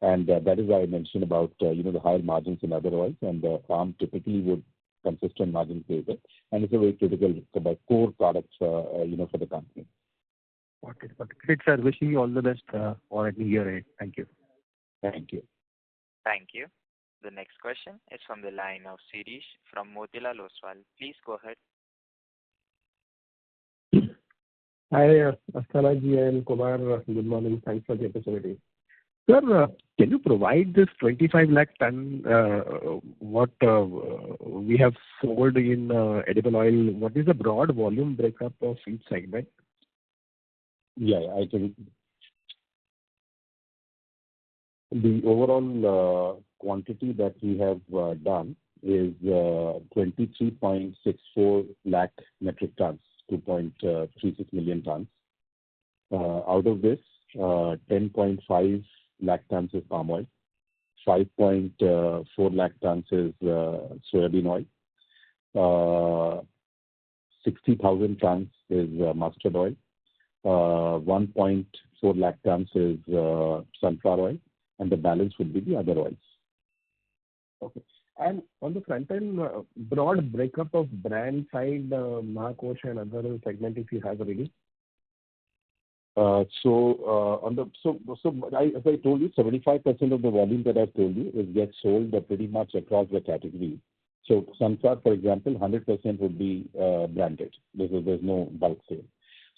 Speaker 2: And that is why I mentioned about the higher margins in other oils, and the palm typically would consistent margin creator, and it's a very critical core product for the company.
Speaker 3: Okay, great, sir. Wishing you all the best for a new year ahead. Thank you.
Speaker 2: Thank you.
Speaker 1: Thank you. The next question is from the line of Sirish from Motilal Oswal. Please go ahead.
Speaker 11: Hi, Asthanaji and Kumar. Good morning. Thanks for the opportunity.
Speaker 3: Sir, can you provide this 25 lakh ton, what we have sold in edible oil? What is the broad volume breakup of each segment?
Speaker 2: Yeah, I can. The overall quantity that we have done is 23.64 lakh metric tons, 2.36 million tons. Out of this, 10.5 lakh tons is palm oil, 5.4 lakh tons is soybean oil, 60,000 tons is mustard oil, 1.4 lakh tons is sunflower oil, and the balance would be the other oils.
Speaker 11: Okay. And on the front end, broad breakup of brand side, Mahakosh and other segment, if you have already.
Speaker 2: As I told you, 75% of the volume that I've told you gets sold pretty much across the category. So sunflower, for example, 100% would be branded. There's no bulk sale.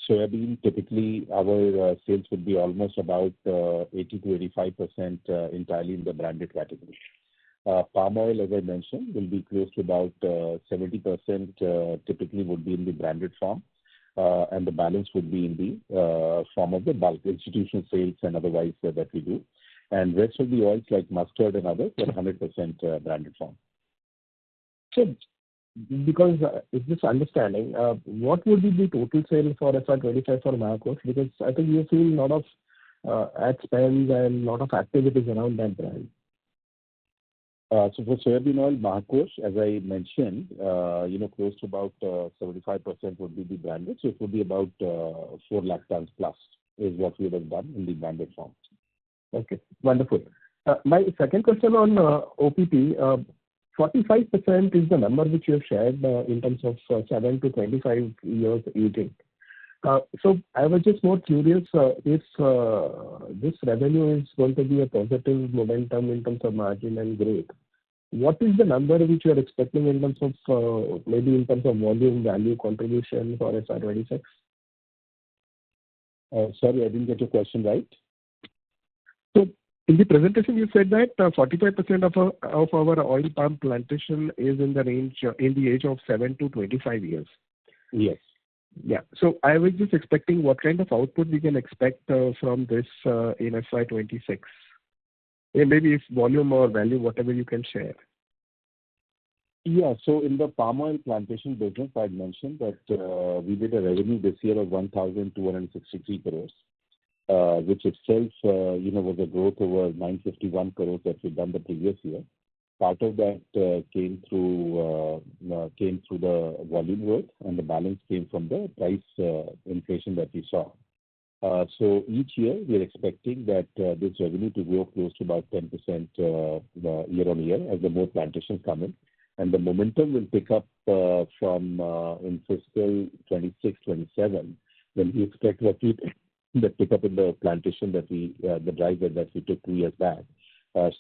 Speaker 2: Soybean, typically our sales would be almost about 80 to 85% entirely in the branded category. Palm oil, as I mentioned, will be close to about 70% typically would be in the branded form. And the balance would be in the form of the bulk institutional sales and otherwise that we do. And rest of the oils like mustard and others are 100% branded form.
Speaker 11: So, because it's just understanding, what would be the total sale for FY25 for Mahakosh? Because I think you've seen a lot of ad spends and a lot of activities around that brand.
Speaker 2: So for soybean oil, Mahakosh, as I mentioned, close to about 75% would be the branded. So it would be about 4 lakh tons plus is what we would have done in the branded form.
Speaker 11: Okay, wonderful. My second question on OPP, 45% is the number which you have shared in terms of 7 to 25 years aging. So I was just more curious if this revenue is going to be a positive momentum in terms of margin and growth. what is the number which you are expecting in terms of maybe in terms of volume, value, contribution for FY26?
Speaker 2: Sorry, I didn't get your question right.
Speaker 11: So in the presentation, you said that 45% of our oil palm plantation is in the range in the age of 7 to 25 years.
Speaker 2: Yes.
Speaker 11: Yeah. So I was just expecting what kind of output we can expect from this in FY26. Maybe if volume or value, whatever you can share.
Speaker 2: Yeah. So in the palm oil plantation business, I mentioned that we did a revenue this year of 1,263 crores, which itself, was a growth over 951 crores that we'd done the previous year. Part of that came through the volume growth, and the balance came from the price inflation that we saw. So each year we are expecting that this revenue to grow close to about 10% year on year as the more plantations come in, and the momentum will pick up from in fiscal 26-27 when we expect roughly the pickup in the plantation that the drive that we took 2 years back.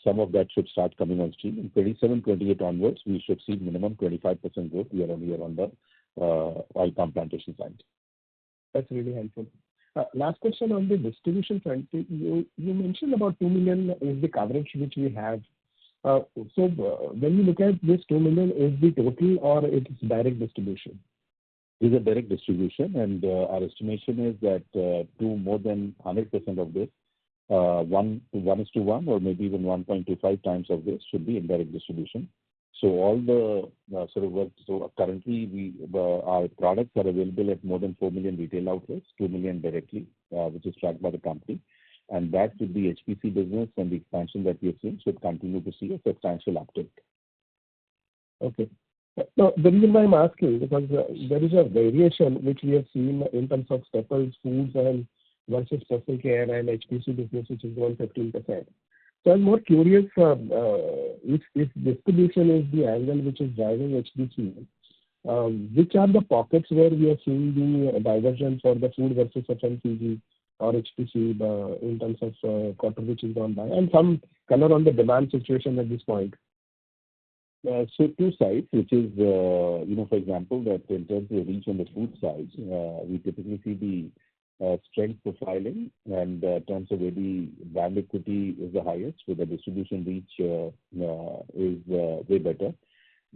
Speaker 2: Some of that should start coming on stream. In 27-28 onwards, we should see minimum 25% growth year on year on the oil palm plantation side.
Speaker 11: That's really helpful. Last question on the distribution front. You mentioned about 2 million is the coverage which we have. So when you look at this 2 million, is the total or it is direct distribution?
Speaker 2: It is a direct distribution, and our estimation is that to more than 100% of this, 1:1 or maybe even 1.25 times of this should be indirect distribution. So all the sort of work. So currently, our products are available at more than 4 million retail outlets, 2 million directly, which is tracked by the company, and that with the HPC business and the expansion that we have seen should continue to see a substantial uptake.
Speaker 11: Okay. Now, the reason why I'm asking because there is a variation which we have seen in terms of staples, foods, and versus personal care and HPC business, which is grown 15%. So I'm more curious if distribution is the angle which is driving HPC, which are the pockets where we are seeing the divergence for the food versus FMCG or HPC in terms of quarter which is gone by, and some color on the demand situation at this point.
Speaker 2: So two sides, which is, for example, that in terms of reach on the food side, we typically see the strength profiling, and in terms of where the brand equity is the highest, where the distribution reach is way better.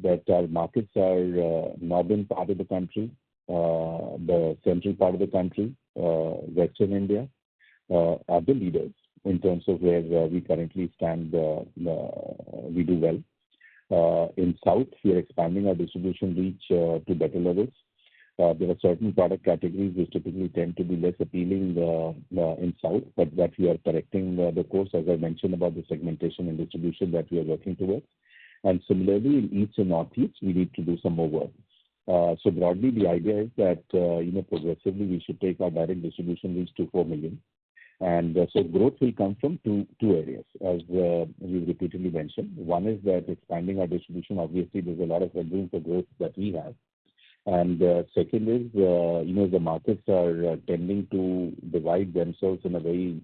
Speaker 2: That our markets are northern part of the country, the central part of the country, Western India, are the leaders in terms of where we currently stand. We do well. In South, we are expanding our distribution reach to better levels. There are certain product categories which typically tend to be less appealing in South, but that we are correcting the course, as I mentioned about the segmentation and distribution that we are working towards. And similarly, in East and Northeast, we need to do some more work. So broadly, the idea is that progressively we should take our direct distribution reach to 4 million. And so growth will come from two areas, as we've repeatedly mentioned. One is that expanding our distribution. Obviously, there's a lot of room for growth that we have. And second is, the markets are tending to divide themselves in a very,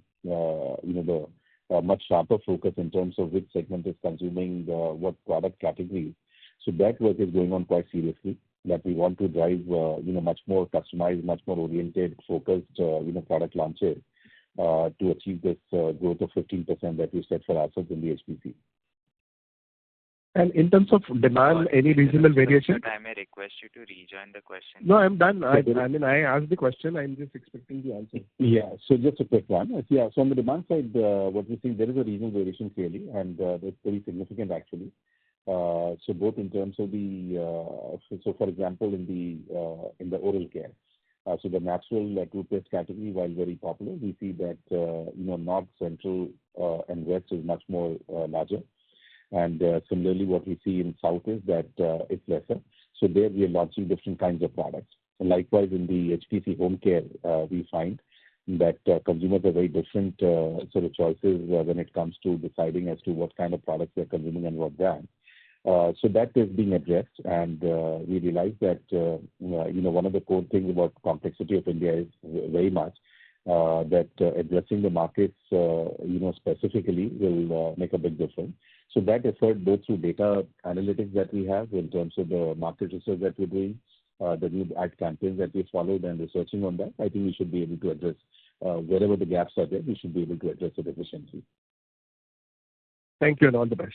Speaker 2: much sharper focus in terms of which segment is consuming what product categories. So that work is going on quite seriously. That we want to drive, much more customized, much more oriented, focused, product launches. To achieve this growth of 15% that we set for ourselves in the HPC.
Speaker 11: And in terms of demand, any regional variation?
Speaker 1: I may request you to rejoin the question.
Speaker 11: No, I'm done. I asked the question. I'm just expecting the answer.
Speaker 2: Yeah. So just a quick one. Yeah. So on the demand side, what we see, there is a regional variation clearly, and that's very significant actually. So both in terms of so for example, in the oral care. So the natural toothpaste category, while very popular, we see that North, Central, and West is much more larger. And similarly, what we see in South is that it's lesser. So there we are launching different kinds of products. And likewise, in the HPC home care, we find that consumers are very different sort of choices when it comes to deciding as to what kind of products they're consuming and what brand. So that is being addressed, and we realize that one of the core things about complexity of India is very much that addressing the markets, specifically will make a big difference. So that effort, both through data analytics that we have in terms of the market research that we're doing, the new ad campaigns that we followed and researching on that, I think we should be able to address wherever the gaps are there, we should be able to address it efficiently.
Speaker 11: Thank you and all the best.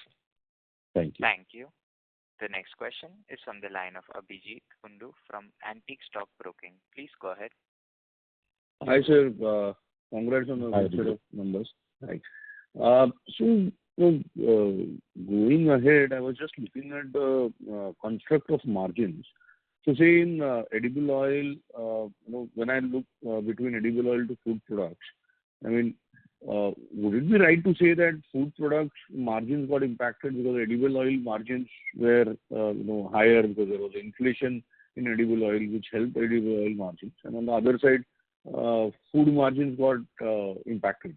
Speaker 2: Thank you.
Speaker 1: Thank you. The next question is from the line of Abhijit Kundu from Antique Stock Broking. Please go ahead.
Speaker 12: Hi, sir. Congrats on the set of numbers. Right. Going ahead, I was just looking at the construct of margins. So, say in edible oil, when I look between edible oil to food products, I mean, would it be right to say that food products margins got impacted because edible oil margins were higher because there was inflation in edible oil, which helped edible oil margins, and on the other side, food margins got impacted.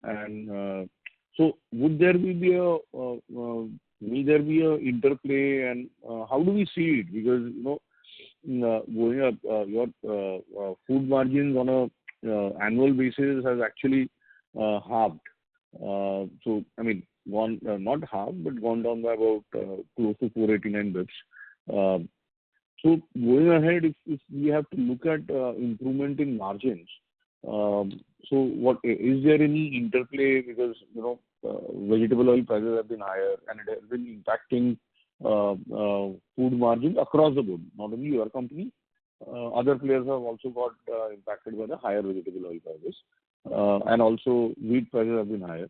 Speaker 12: And so, would there be a will there be a interplay, and how do we see it? Because going up, your food margins on a annual basis has actually halved. So, I mean, gone not halved, but gone down by about close to 489 bps. So, going ahead, if we have to look at improvement in margins, so what is there any interplay? Because vegetable oil prices have been higher, and it has been impacting food margins across the board. Not only your company, other players have also got impacted by the higher vegetable oil prices, and also wheat prices have been higher.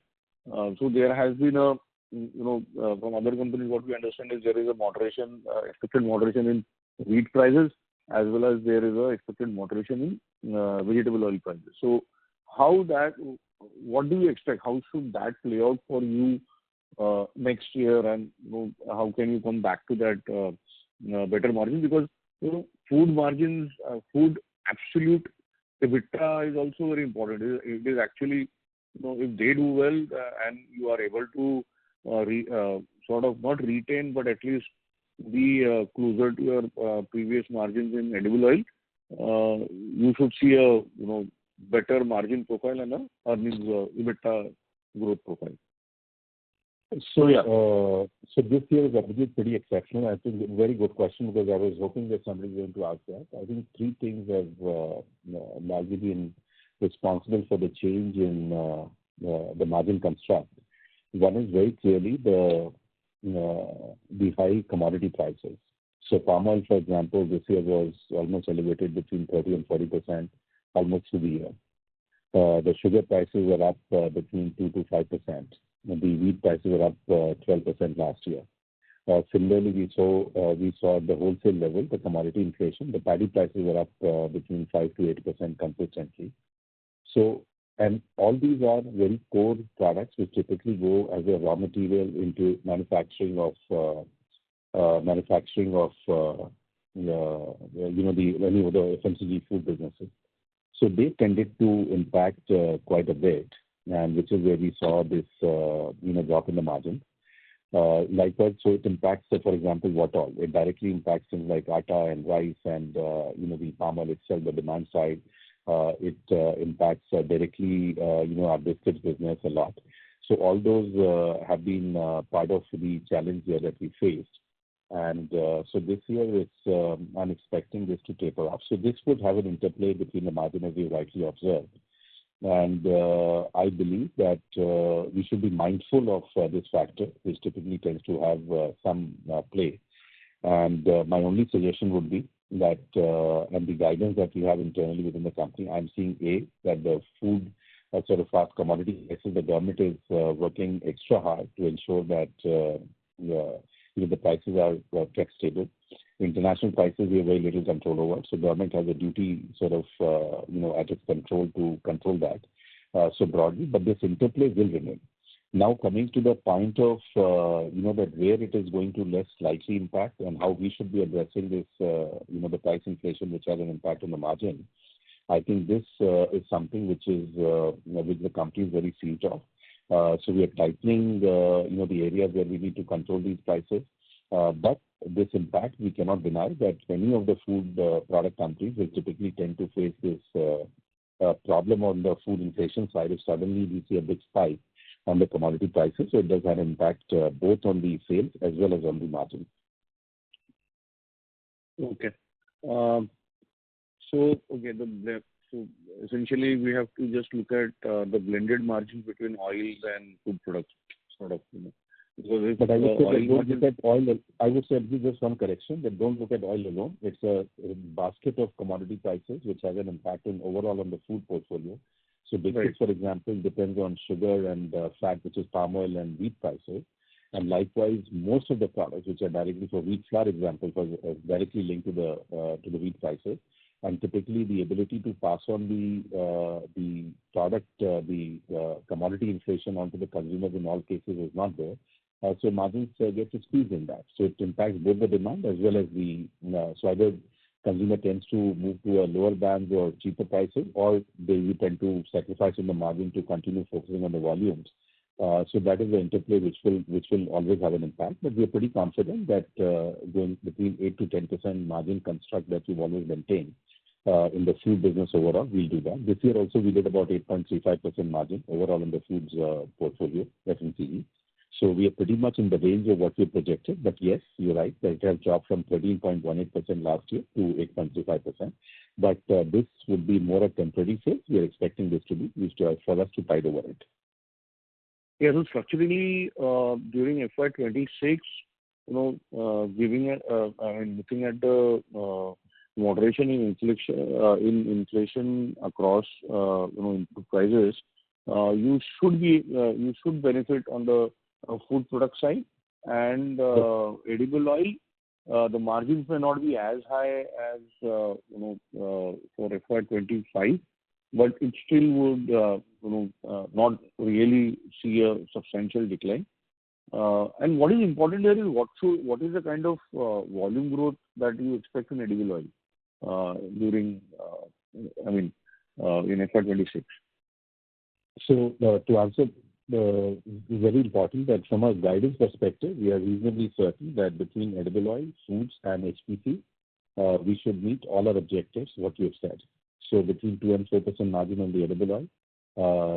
Speaker 12: So there has been a from other companies, what we understand is there is a moderation, expected moderation in wheat prices, as well as there is a expected moderation in vegetable oil prices. So what do you expect? How should that play out for you next year, and how can you come back to that better margin? Because food margins, food absolute EBITDA is also very important. It is actually, if they do well and you are able to sort of not retain, but at least be closer to your previous margins in edible oil, you should see a better margin profile and a earnings EBITDA growth profile.
Speaker 2: So this year is obviously pretty exceptional. I think a very good question, because I was hoping that somebody was going to ask that. I think three things have largely been responsible for the change in the margin construct. One is very clearly the high commodity prices. So palm oil, for example, this year was almost elevated between 30 and 40% almost through the year. The sugar prices were up between 2 to 5%. The wheat prices were up 12% last year. Similarly, we saw at the wholesale level the commodity inflation. The paddy prices were up between 5 to 8% consistently. So, and all these are very core products which typically go as a raw material into manufacturing of any of the FMCG food businesses. So they tended to impact quite a bit, and which is where we saw this drop in the margin. Likewise, so it impacts, for example, what all? It directly impacts things like atta and rice and the palm oil itself, the demand side. It impacts directly our biscuits business a lot. So all those have been part of the challenge here that we faced. And so this year, I'm expecting this to taper off. So this would have an interplay between the margin, as you rightly observed. And I believe that we should be mindful of this factor, which typically tends to have some play. And my only suggestion would be that, and the guidance that we have internally within the company, I'm seeing that the food sort of fast commodity prices, the government is working extra hard to ensure that the prices are kept stable. International prices, we have very little control over. So government has a duty sort of, at its control to control that. So broadly, but this interplay will remain. Now coming to the point of, that where it is going to less likely impact and how we should be addressing this, the price inflation, which has an impact on the margin. I think this is something which the company is very seized of. So we are tightening, the areas where we need to control these prices. But this impact, we cannot deny that many of the food product companies will typically tend to face this problem on the food inflation side is suddenly we see a big spike on the commodity prices. So it does have an impact both on the sales as well as on the margin.
Speaker 12: Okay. So essentially we have to just look at the blended margin between oils and food products, sort of, Because
Speaker 2: but I would say don't look at oil. I would say just one correction that don't look at oil alone. It's a basket of commodity prices which has an impact overall on the food portfolio. So biscuits, for example, depends on sugar and fat, which is palm oil and wheat prices. And likewise, most of the products which are directly for wheat flour, example, are directly linked to the wheat prices. And typically, the ability to pass on the commodity inflation onto the consumers in all cases is not there. So margins get squeezed in that. So it impacts both the demand as well as so either consumer tends to move to a lower band or cheaper prices, or they tend to sacrifice in the margin to continue focusing on the volumes. So that is the interplay which will always have an impact. But we are pretty confident that going between 8 to 10% margin construct that we've always maintained in the food business overall, we'll do that. This year also we did about 8.35% margin overall in the foods portfolio, FMCG. So we are pretty much in the range of what we projected. But yes, you're right, that it has dropped from 13.18% last year to 8.35%. But this would be more a temporary phase. We are expecting this to be for us to tide over it.
Speaker 12: Yeah, so structurally, during FY26, looking at the moderation in inflation across input prices, you should benefit on the food product side, and edible oil. The margins may not be as high as for FY25, but it still would not really see a substantial decline. And what is important here is what is the kind of volume growth that you expect in edible oil during in FY26.
Speaker 2: So to answer, it's very important that from a guidance perspective, we are reasonably certain that between edible oil, foods, and HPC, we should meet all our objectives, what you have said. So between 2 and 4% margin on the edible oil,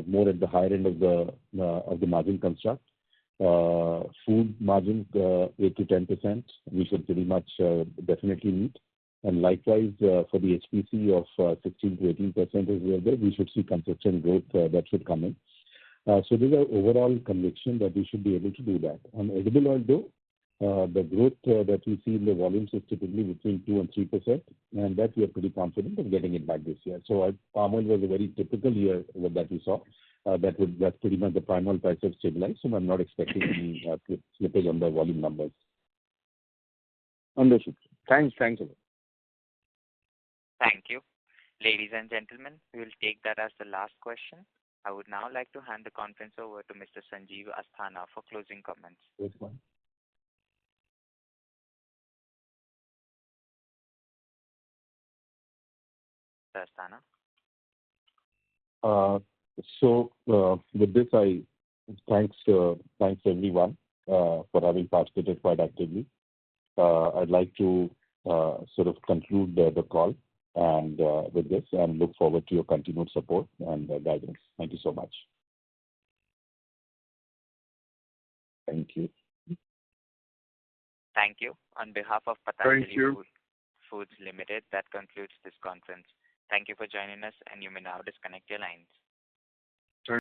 Speaker 2: more at the higher end of the margin construct. Food margin 8 to 10%, we should pretty much definitely meet. And likewise, for the HPC of 16 to 18% as well, we should see consistent growth that should come in. So there's an overall conviction that we should be able to do that. On edible oil, though, the growth that we see in the volumes is typically between 2 and 3%, and that we are pretty confident of getting it back this year. So palm oil was a very typical year that we saw. That's pretty much the palm oil price have stabilized, so I'm not expecting any slippage on the volume numbers.
Speaker 12: Understood. Thanks a lot.
Speaker 1: Thank you. Ladies and gentlemen, we will take that as the last question. I would now like to hand the conference over to Mr. Sanjeev Asthana for closing comments.
Speaker 2: Which one?
Speaker 1: Mr. Asthana.
Speaker 2: So with this, I thanks everyone for having participated quite actively. I'd like to sort of conclude the call and with this, and look forward to your continued support and guidance. Thank you so much.
Speaker 12: Thank you.
Speaker 1: Thank you. On behalf of Patanjali Foods Limited, that concludes this conference. Thank you for joining us, and you may now disconnect your lines.